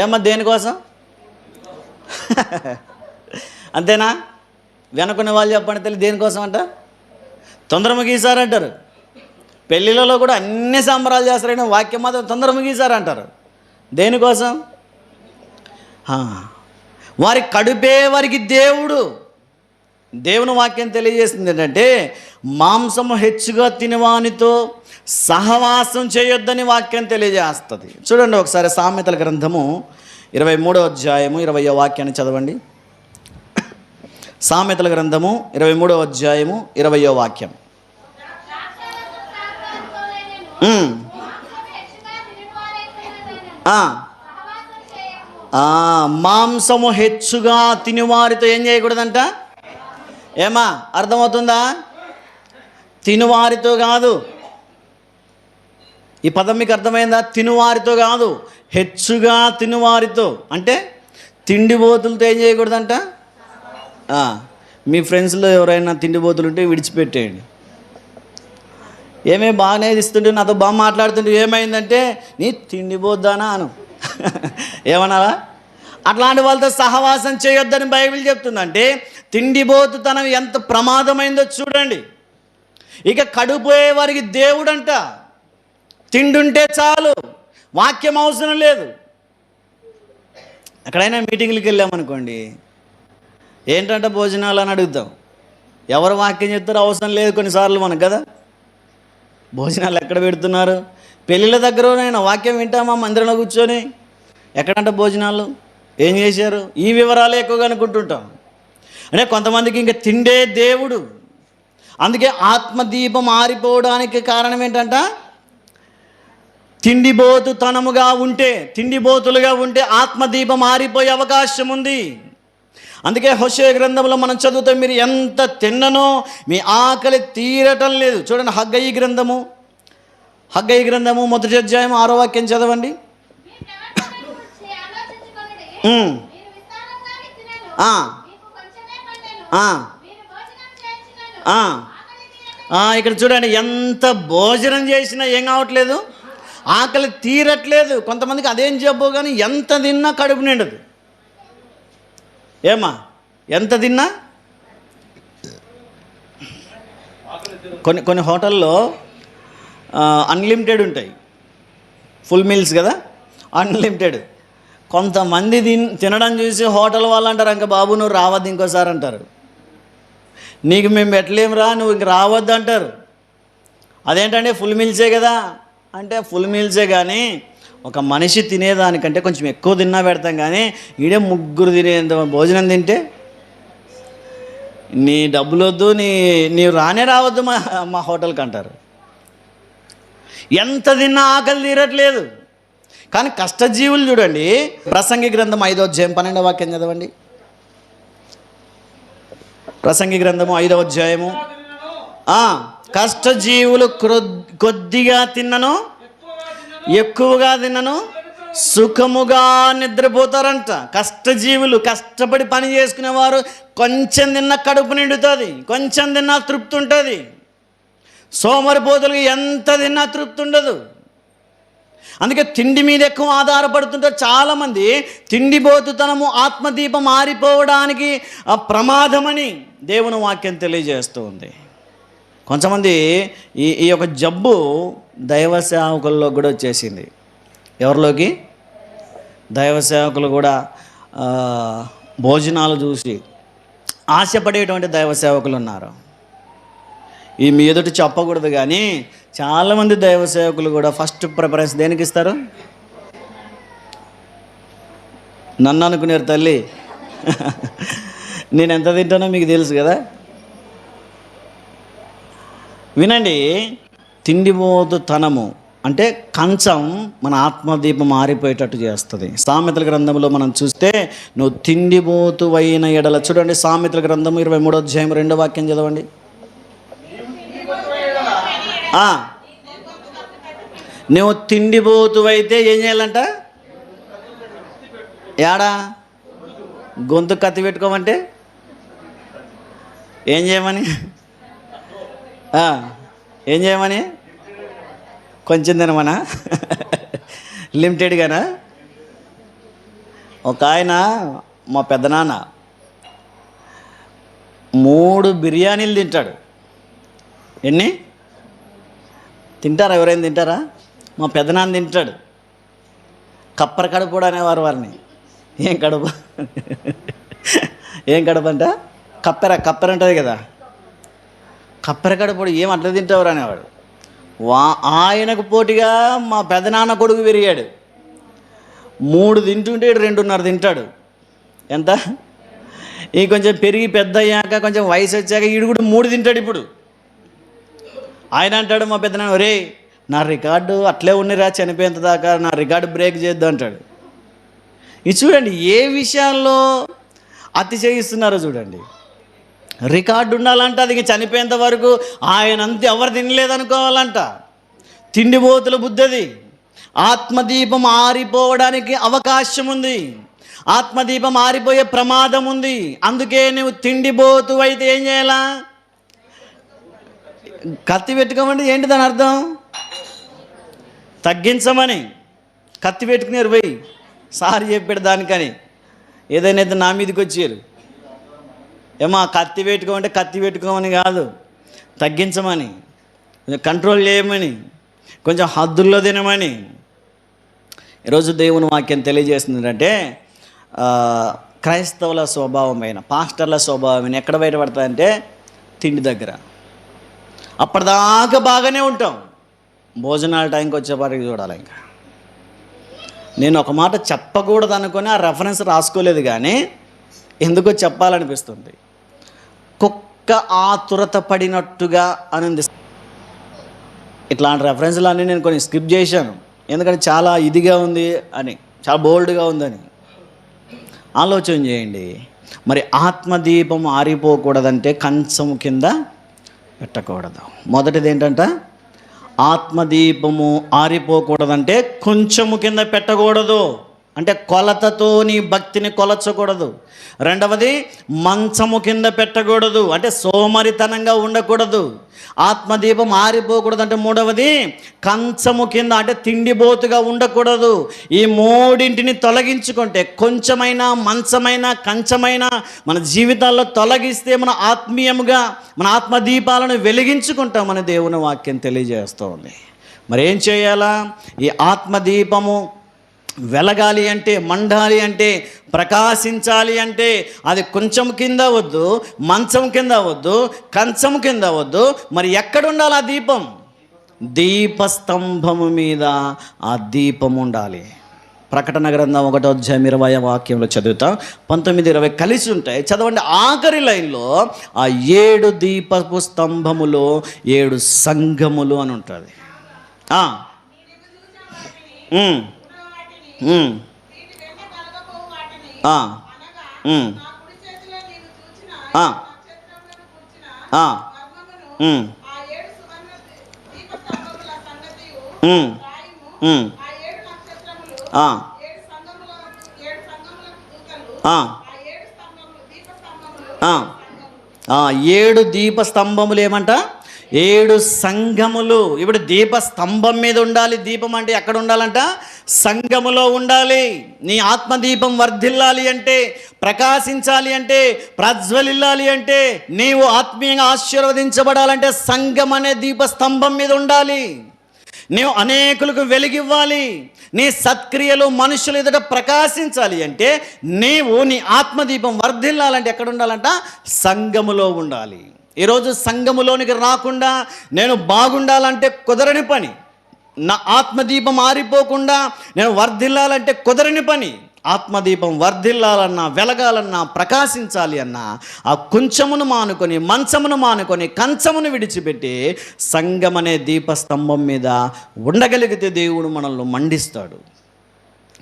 [SPEAKER 1] ఏమా దేనికోసం? అంతేనా? వెనకున్న వాళ్ళు చెప్పండి తెలియదు దేనికోసం అంట? తొందర ముగిసారంటారు. పెళ్ళిళ్ళలో కూడా అన్ని సంబరాలు చేస్తారని వాక్యం మాత్రం తొందర ముగిసారంటారు. దేనికోసం? వారి కడుపే వారికి దేవుడు. దేవుని వాక్యం తెలియజేస్తుంది ఏంటంటే మాంసము హెచ్చుగా తినవానితో సహవాసం చేయొద్దని వాక్యం తెలియజేస్తుంది. చూడండి ఒకసారి సామెతల గ్రంథము 23వ అధ్యాయము 20వ వాక్యాన్ని చదవండి. సామెతల గ్రంథము 23వ అధ్యాయము 20వ వాక్యం. మాంసము హెచ్చుగా తినివారితో ఏం చేయకూడదంట? ఏమా అర్థమవుతుందా? తినువారితో కాదు. ఈ పదం మీకు అర్థమైందా? తినువారితో కాదు, హెచ్చుగా తినువారితో. అంటే తిండిబోతులతో ఏం చేయకూడదంట? మీ ఫ్రెండ్స్లో ఎవరైనా తిండిబోతులు ఉంటే విడిచిపెట్టేయండి. ఏమేమి బాగానే ఇస్తుంటే నాతో బాగా మాట్లాడుతుంటే ఏమైందంటే నీ తిండిపోద్దానా అను. ఏమన్నావా? అట్లాంటి వాళ్ళతో సహవాసం చేయొద్దని బైబిల్ చెప్తుందంటే తిండిబోతుతనం ఎంత ప్రమాదమైందో చూడండి. ఇక కడుపోయే వారికి దేవుడంట. తిండుంటే చాలు, వాక్యం అవసరం లేదు. ఎక్కడైనా మీటింగ్లకి వెళ్ళామనుకోండి, ఏంటంటే భోజనాలు అని అడుగుతాం. ఎవరు వాక్యం చెప్తారో అవసరం లేదు కొన్నిసార్లు మనకు కదా. భోజనాలు ఎక్కడ పెడుతున్నారు? పెళ్ళిళ్ళ దగ్గరనైనా వాక్యం వింటామా మందిరంలో కూర్చొని? ఎక్కడంటే భోజనాలు ఏం చేశారు? ఈ వివరాలు ఎక్కువగా అనుకుంటుంటాం. అంటే కొంతమందికి ఇంకా తిండే దేవుడు. అందుకే ఆత్మదీపం ఆరిపోవడానికి కారణం ఏంటంట? తిండిబోతుతనముగా ఉంటే, తిండిబోతులుగా ఉంటే ఆత్మదీపం ఆరిపోయే అవకాశం ఉంది. అందుకే హోషేయ గ్రంథంలో మనం చదువుతాం, మీరు ఎంత తిన్ననో మీ ఆకలి తీరటం లేదు. చూడండి హగ్గయి గ్రంథము 1వ అధ్యాయం 6వ వాక్యం చదవండి. ఇక్కడ చూడండి, ఎంత భోజనం చేసినా ఏం కావట్లేదు, ఆకలి తీరట్లేదు. కొంతమందికి అదేం చెప్పు కానీ ఎంత తిన్నా కడుపు నిండదు. ఏమా ఎంత తిన్నా? కొన్ని హోటల్లో అన్లిమిటెడ్ ఉంటాయి, ఫుల్ మీల్స్ కదా, అన్లిమిటెడ్. కొంతమంది తినడం చూసి హోటల్ వాళ్ళు అంటారు, ఇంకా బాబు నువ్వు రావద్దు ఇంకోసారి అంటారు. నీకు మేము పెట్టలేమురా, నువ్వు ఇంక రావద్దు అంటారు. అదేంటంటే ఫుల్ మీల్సే కదా అంటే ఫుల్ మీల్సే, కానీ ఒక మనిషి తినేదానికంటే కొంచెం ఎక్కువ తిన్నా పెడతాం. కానీ ఈడే ముగ్గురు తినేంత భోజనం తింటే నీ డబ్బులు వద్దు, నీవు రానే రావద్దు మా హోటల్కి అంటారు. ఎంత తిన్నా ఆకలి తీరట్లేదు. కానీ కష్టజీవులు చూడండి, ప్రసంగి గ్రంథం 5వ అధ్యాయం 12వ వాక్యం చదవండి. ప్రసంగి గ్రంథము 5వ అధ్యాయము. కష్టజీవులు కొద్దిగా తిన్నను, ఎక్కువగా తిన్నను సుఖముగా నిద్రపోతారంట. కష్టజీవులు, కష్టపడి పని చేసుకునేవారు కొంచెం తిన్నా కడుపు నిండుతుంది, కొంచెం తిన్నా తృప్తి ఉంటుంది. సోమరిపోతులకు ఎంత తిన్నా తృప్తి ఉండదు. అందుకే తిండి మీద ఎక్కువ ఆధారపడుతుంటారు చాలామంది. తిండిబోతుతనము ఆత్మదీపం ఆరిపోవడానికి ప్రమాదమని దేవుని వాక్యం తెలియజేస్తూ ఉంది. కొంతమంది ఈ యొక్క జబ్బు దైవ సేవకుల్లో కూడా వచ్చేసింది. ఎవరిలోకి? దైవ సేవకులు కూడా భోజనాలు చూసి ఆశపడేటువంటి దైవ సేవకులు ఉన్నారు. ఈ మీ ఎదుటి చెప్పకూడదు కానీ చాలామంది దైవ సేవకులు కూడా ఫస్ట్ ప్రిఫరెన్స్ దేనికి ఇస్తారు? నన్ను అనుకునేరు తల్లి. నేను ఎంత తింటానో మీకు తెలుసు కదా. వినండి, తిండిబోతుతనము అంటే కంచం మన ఆత్మదీపం మారిపోయేటట్టు చేస్తుంది. సామెతల గ్రంథంలో మనం చూస్తే నువ్వు తిండిబోతువైన ఎడల, చూడండి సామెతల గ్రంథం 23వ అధ్యాయం 2వ వాక్యం చదవండి. నువ్వు తిండిబోతువైతే ఏం చేయాలంట? ఏడా గొంతు కత్తి పెట్టుకోమంటే ఏం చేయమని? ఏం చేయమని? కొంచెం తినమనా? లిమిటెడ్గానా? ఒక ఆయన మా పెద్దనాన్న 3 బిర్యానీలు తింటాడు. ఎన్ని తింటారా? ఎవరైనా తింటారా? మా పెద్దనాన్న తింటాడు. కప్పర కడుపుడు అనేవారు వారిని. ఏం కడుపు? ఏం కడుపు అంట? కప్పెర ఉంటుంది కదా, కప్పెర కడుపుడు. ఏం అట్లా తింటారు అనేవాడు. ఆయనకు పోటీగా మా పెదనాన్న కొడుకు పెరిగాడు. 3 తింటుంటే 2.5 తింటాడు. ఎంత? ఈ కొంచెం పెరిగి పెద్ద అయ్యాక, కొంచెం వయసు వచ్చాక ఈడు కూడా 3 తింటాడు. ఇప్పుడు ఆయన అంటాడు మా పెద్దనాన్న, ఒరే నా రికార్డు అట్లే ఉన్నరా చనిపోయేంత దాకా, నా రికార్డు బ్రేక్ చేద్దాం అంటాడు. ఇది చూడండి ఏ విషయాల్లో అతిశయిస్తున్నారో చూడండి. రికార్డు ఉండాలంట, అది చనిపోయేంత వరకు ఆయన అంతే ఎవరు తినలేదనుకోవాలంట. తిండిబోతుల బుద్ధది. ఆత్మదీపం ఆరిపోవడానికి అవకాశం ఉంది, ఆత్మదీపం ఆరిపోయే ప్రమాదం ఉంది. అందుకే నువ్వు తిండిబోతు అయితే ఏం చేయాలా? కత్తి పెట్టుకోమంటే ఏంటి దాని అర్థం? తగ్గించమని. కత్తి పెట్టుకునేరు పోయి సారి చెప్పాడు దానికని. ఏదైనా అయితే నా మీదకి వచ్చారు, ఏమా కత్తి పెట్టుకోమంటే కత్తి పెట్టుకోమని కాదు, తగ్గించమని, కంట్రోల్ చేయమని, కొంచెం హద్దుల్లో తినమని. ఈరోజు దేవుని వాక్యం తెలియజేస్తుందంటే క్రైస్తవుల స్వభావమైన, పాస్టర్ల స్వభావమైన ఎక్కడ బయటపడతాయంటే తిండి దగ్గర. అప్పటిదాకా బాగానే ఉంటాం, భోజనాల టైంకి వచ్చేపాటికి చూడాలి. ఇంకా నేను ఒక మాట చెప్పకూడదు అనుకొని ఆ రెఫరెన్స్ రాసుకోలేదు, కానీ ఎందుకో చెప్పాలనిపిస్తుంది. కుక్క ఆతురత పడినట్టుగా అని ఇట్లాంటి రెఫరెన్స్లు అన్నీ నేను కొన్ని స్కిప్ చేశాను, ఎందుకంటే చాలా ఇదిగా ఉంది అని, చాలా బోల్డ్గా ఉందని. ఆలోచన చేయండి. మరి ఆత్మదీపం ఆరిపోకూడదంటే కంచం కింద పెట్టకూడదు. మొదటిది ఏంటంట? ఆత్మదీపము ఆరిపోకూడదంటే కొంచెము కింద పెట్టకూడదు, అంటే కొలతతో నీ భక్తిని కొలచకూడదు. రెండవది మంచము కింద పెట్టకూడదు, అంటే సోమరితనంగా ఉండకూడదు. ఆత్మదీపం ఆరిపోకూడదు అంటే మూడవది కంచము కింద, అంటే తిండిబోతుగా ఉండకూడదు. ఈ మూడింటిని తొలగించుకుంటే, కొంచెమైనా మంచమైనా కంచమైనా మన జీవితాల్లో తొలగిస్తే మన ఆత్మీయముగా మన ఆత్మదీపాలను వెలిగించుకుంటామని దేవుని వాక్యం తెలియజేస్తూ ఉంది. మరి ఏం చేయాలా? ఈ ఆత్మదీపము వెలగాలి అంటే, మండాలి అంటే, ప్రకాశించాలి అంటే అది కొంచెం కింద వద్దు, మంచం కింద వద్దు, కంచం కింద వద్దు. మరి ఎక్కడుండాలి ఆ దీపం? దీపస్తంభము మీద ఆ దీపం ఉండాలి. ప్రకటన గ్రంథం 1వ అధ్యాయం 20వ వాక్యంలో చదువుతాం. 19, 20 కలిసి ఉంటాయి, చదవండి. ఆఖరి లైన్లో ఆ 7 దీపపు స్తంభములో 7 సంఘములు అని ఉంటుంది. ఆ, ఆ, ఆ, ఆ, 7 దీపస్తంభములు ఏమంట? 7 సంఘములు. ఇప్పుడు దీపస్తంభం మీద ఉండాలి. దీపం అంటే ఎక్కడ ఉండాలంట? సంఘములో ఉండాలి. నీ ఆత్మదీపం వర్ధిల్లాలి అంటే, ప్రకాశించాలి అంటే, ప్రజ్వలిల్లాలి అంటే, నీవు ఆత్మీయంగా ఆశీర్వదించబడాలంటే సంఘం అనే దీపస్తంభం మీద ఉండాలి. నీవు అనేకులకు వెలిగివ్వాలి. నీ సత్క్రియలు మనుషుల ఎదుట ప్రకాశించాలి అంటే నీవు నీ ఆత్మదీపం వర్ధిల్లాలంటే ఎక్కడ ఉండాలంట? సంఘములో ఉండాలి. ఈరోజు సంఘములోనికి రాకుండా నేను బాగుండాలంటే కుదరని పని. నా ఆత్మదీపం ఆరిపోకుండా నేను వర్ధిల్లాలంటే కుదరని పని. ఆత్మదీపం వర్ధిల్లాలన్నా, వెలగాలన్నా, ప్రకాశించాలి అన్నా ఆ కుంచమును మానుకొని, మంచమును మానుకొని, కంచమును విడిచిపెట్టి సంఘం అనే దీపస్తంభం మీద ఉండగలిగితే దేవుడు మనల్ని మండిస్తాడు.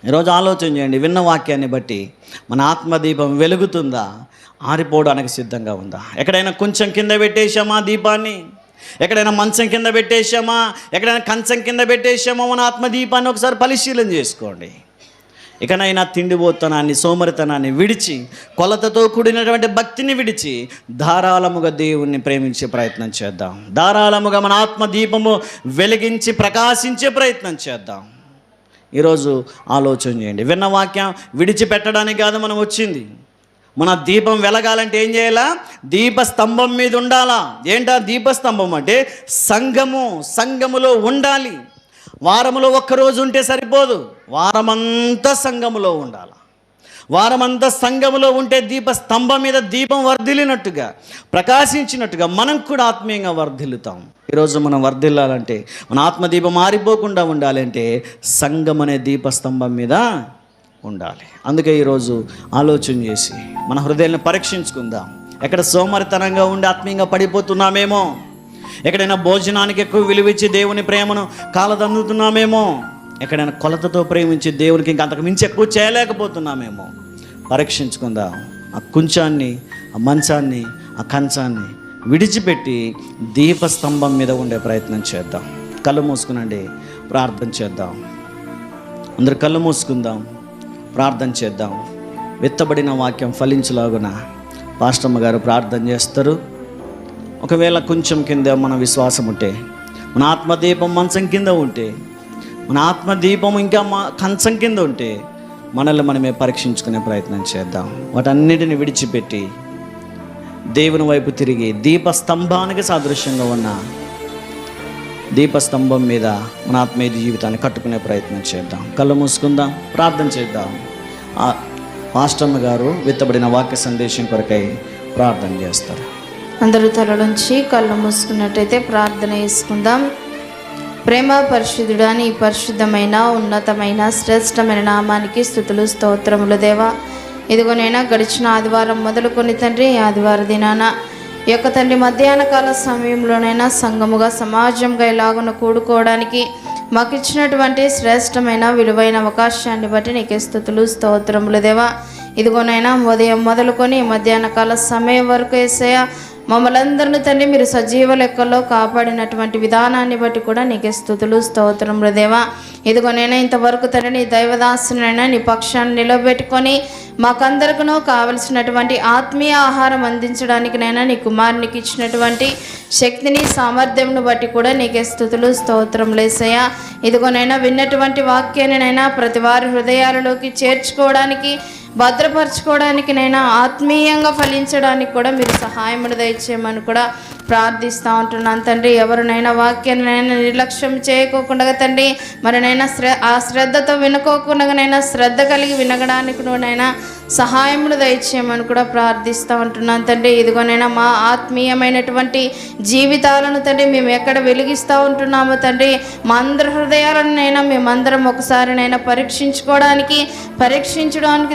[SPEAKER 1] ఈరోజు ఆలోచన చేయండి. విన్న వాక్యాన్ని బట్టి మన ఆత్మదీపం వెలుగుతుందా? ఆరిపోవడానికి సిద్ధంగా ఉందా? ఎక్కడైనా కొంచెం కింద పెట్టేశామా దీపాన్ని? ఎక్కడైనా మంచం కింద పెట్టేశామా? ఎక్కడైనా కంచం కింద పెట్టేశామా? మన ఆత్మదీపాన్ని ఒకసారి పరిశీలన చేసుకోండి. ఇకనైనా తిండిపోతనాన్ని, సోమరితనాన్ని విడిచి, కొలతతో కూడినటువంటి భక్తిని విడిచి ధారాళముగా దేవుణ్ణి ప్రేమించే ప్రయత్నం చేద్దాం. ధారాళముగా మన ఆత్మదీపము వెలిగించి ప్రకాశించే ప్రయత్నం చేద్దాం. ఈరోజు ఆలోచన చేయండి. విన్న వాక్యం విడిచిపెట్టడానికి కాదు మనం వచ్చింది. మన దీపం వెలగాలంటే ఏం చేయాలా? దీపస్తంభం మీద ఉండాలా. ఏంటా దీపస్తంభం అంటే? సంఘములో ఉండాలి. వారములో ఒక్కరోజు ఉంటే సరిపోదు, వారమంతా సంఘములో ఉండాలి. వారమంతా సంఘములో ఉంటే దీపస్తంభం మీద దీపం వర్ధిల్లినట్టుగా, ప్రకాశించినట్టుగా మనం కూడా ఆత్మీయంగా వర్ధిల్లుతాం. ఈరోజు మనం వర్ధిల్లాలంటే, మన ఆత్మదీపం మారిపోకుండా ఉండాలంటే సంఘం అనే దీపస్తంభం మీద ఉండాలి. అందుకే ఈరోజు ఆలోచన చేసి మన హృదయాన్ని పరీక్షించుకుందాం. ఎక్కడ సోమరితనంగా ఉండి ఆత్మీయంగా పడిపోతున్నామేమో, ఎక్కడైనా భోజనానికి ఎక్కువ విలువిచ్చి దేవుని ప్రేమను కాలదన్నుతున్నామేమో, ఎక్కడైనా కొలతతో ప్రేమించి దేవునికి ఇంకా అంతకు మించి ఎక్కువ చేయలేకపోతున్నామేమో పరీక్షించుకుందాం. ఆ కుంచాన్ని, ఆ మంచాన్ని, ఆ కంచాన్ని విడిచిపెట్టి దీపస్తంభం మీద ఉండే ప్రయత్నం చేద్దాం. కళ్ళు మూసుకునండి, ప్రార్థన చేద్దాం. అందరు కళ్ళు మూసుకుందాం, ప్రార్థన చేద్దాం. విత్తబడిన వాక్యం ఫలించలాగున పాస్టమ్మ గారు ప్రార్థన చేస్తారు. ఒకవేళ కొంచెం కింద మన విశ్వాసం ఉంటే, మన ఆత్మదీపం మంచం కింద ఉంటే, మన ఆత్మదీపం ఇంకా కంచం కింద ఉంటే మనల్ని మనమే పరీక్షించుకునే ప్రయత్నం చేద్దాం. వాటన్నిటిని విడిచిపెట్టి దేవుని వైపు తిరిగి దీపస్తంభానికి సాదృశ్యంగా ఉన్న దీపస్తంభం మీద మన ఆత్మీయ జీవితాన్ని కట్టుకునే ప్రయత్నం చేద్దాం. కళ్ళు మూసుకుందాం, ప్రార్థన చేద్దాం. పాస్టమ్మ గారు విత్తబడిన వాక్య సందేశం కొరకై ప్రార్థన చేస్తారు.
[SPEAKER 2] అందరూ తలలోంచి కళ్ళు మూసుకున్నట్టయితే ప్రార్థన చేసుకుందాం. ప్రేమ పరిశుద్ధుడా, నీ పరిశుద్ధమైన, ఉన్నతమైన, శ్రేష్టమైన నామానికి స్తుతులు, స్తోత్రములు దేవా. ఇదిగోనైనా గడిచిన ఆదివారం మొదలుకొని తండ్రి, ఆదివారం దినాన ఈ యొక్క తండ్రి మధ్యాహ్న కాల సమయంలోనైనా సంఘముగా, సమాజంగా ఇలాగున కూడుకోవడానికి మాకు ఇచ్చినటువంటి శ్రేష్టమైన విలువైన అవకాశాన్ని బట్టి నీకే స్తుతులు, స్తోత్రములు దేవా. ఇదిగోనైనా ఉదయం మొదలుకొని మధ్యాహ్న కాల సమయం వరకు యేసయ్యా మమ్మల్ని అందరినీ తండ్రి మీరు సజీవ లెక్కల్లో కాపాడినటువంటి విధానాన్ని బట్టి కూడా నీకే స్తుతులు, స్తోత్రములు దేవా. ఇదిగోనైనా ఇంతవరకు తండ్రి నీ దైవదాసునైనా నీ పక్షాన్ని నిలబెట్టుకొని మాకందరికీ కావలసినటువంటి ఆత్మీయ ఆహారం అందించడానికినైనా నీ కుమారునికి ఇచ్చినటువంటి శక్తిని, సామర్థ్యంను బట్టి కూడా నీకే స్తుతులు, స్తోత్రములు యేసయ్యా. ఇదిగోనైనా విన్నటువంటి వాక్యాన్నినైనా ప్రతి వారి హృదయాలలోకి చేర్చుకోవడానికి, భద్రపరచుకోవడానికి నైనా ఆత్మీయంగా ఫలించడానికి కూడా మీరు సహాయమును దయచేయమని కూడా ప్రార్థిస్తూ ఉంటున్నాను తండ్రి. ఎవరినైనా వాక్యాన్నైనా నిర్లక్ష్యం చేయకోకుండా తండ్రి మరినైనా ఆ శ్రద్ధతో వినుకోకుండానైనా శ్రద్ధ కలిగి వినగడానికి నువ్వునైనా సహాయమును దయచేయమని కూడా ప్రార్థిస్తూ ఉంటున్నాను తండ్రి. ఇదిగోనైనా మా ఆత్మీయమైనటువంటి జీవితాలను తండ్రి మేము ఎక్కడ వెలిగిస్తూ ఉంటున్నామో తండ్రి, మా అందరి హృదయాలనైనా మేమందరం ఒకసారినైనా పరీక్షించడానికి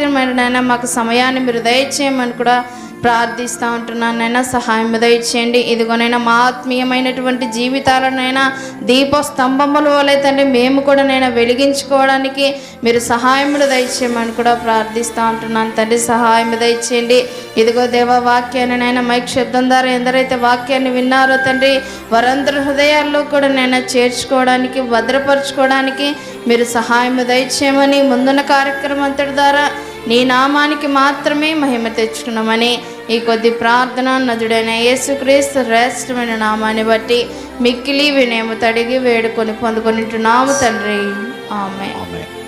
[SPEAKER 2] మరినైనా మాకు సమయాన్ని మీరు దయచేయమని కూడా ప్రార్థిస్తూ ఉంటున్నాను. నైనా సహాయం దయచేయండి. ఇదిగోనైనా మా ఆత్మీయమైనటువంటి జీవితాలనైనా దీపస్తంభముల వలె తండ్రి మేము కూడా నైనా వెలిగించుకోవడానికి మీరు సహాయములు దయచేయమని కూడా ప్రార్థిస్తూ ఉంటున్నాను తండ్రి. సహాయం దయచేయండి. ఇదిగో దేవ వాక్యాన్ని నైనా మైక్ శబ్దం ద్వారా ఎందరైతే వాక్యాన్ని విన్నారో తండ్రి వారందరి హృదయాల్లో కూడా నైనా చేర్చుకోవడానికి, భద్రపరచుకోవడానికి మీరు సహాయం దయచేయమని ముందున్న కార్యక్రమం అంతటి ద్వారా నీ నామానికి మాత్రమే మహిమ తెచ్చుకున్నామని ఈ కొద్ది ప్రార్థన నదుడైన యేసుక్రీస్తు శ్రేష్టమైన నామాన్ని బట్టి మిక్కిలి వినయము తడిగి వేడుకొని పొందుకొనింటున్నాము తండ్రి. ఆమేన్.
[SPEAKER 1] ఆమేన్.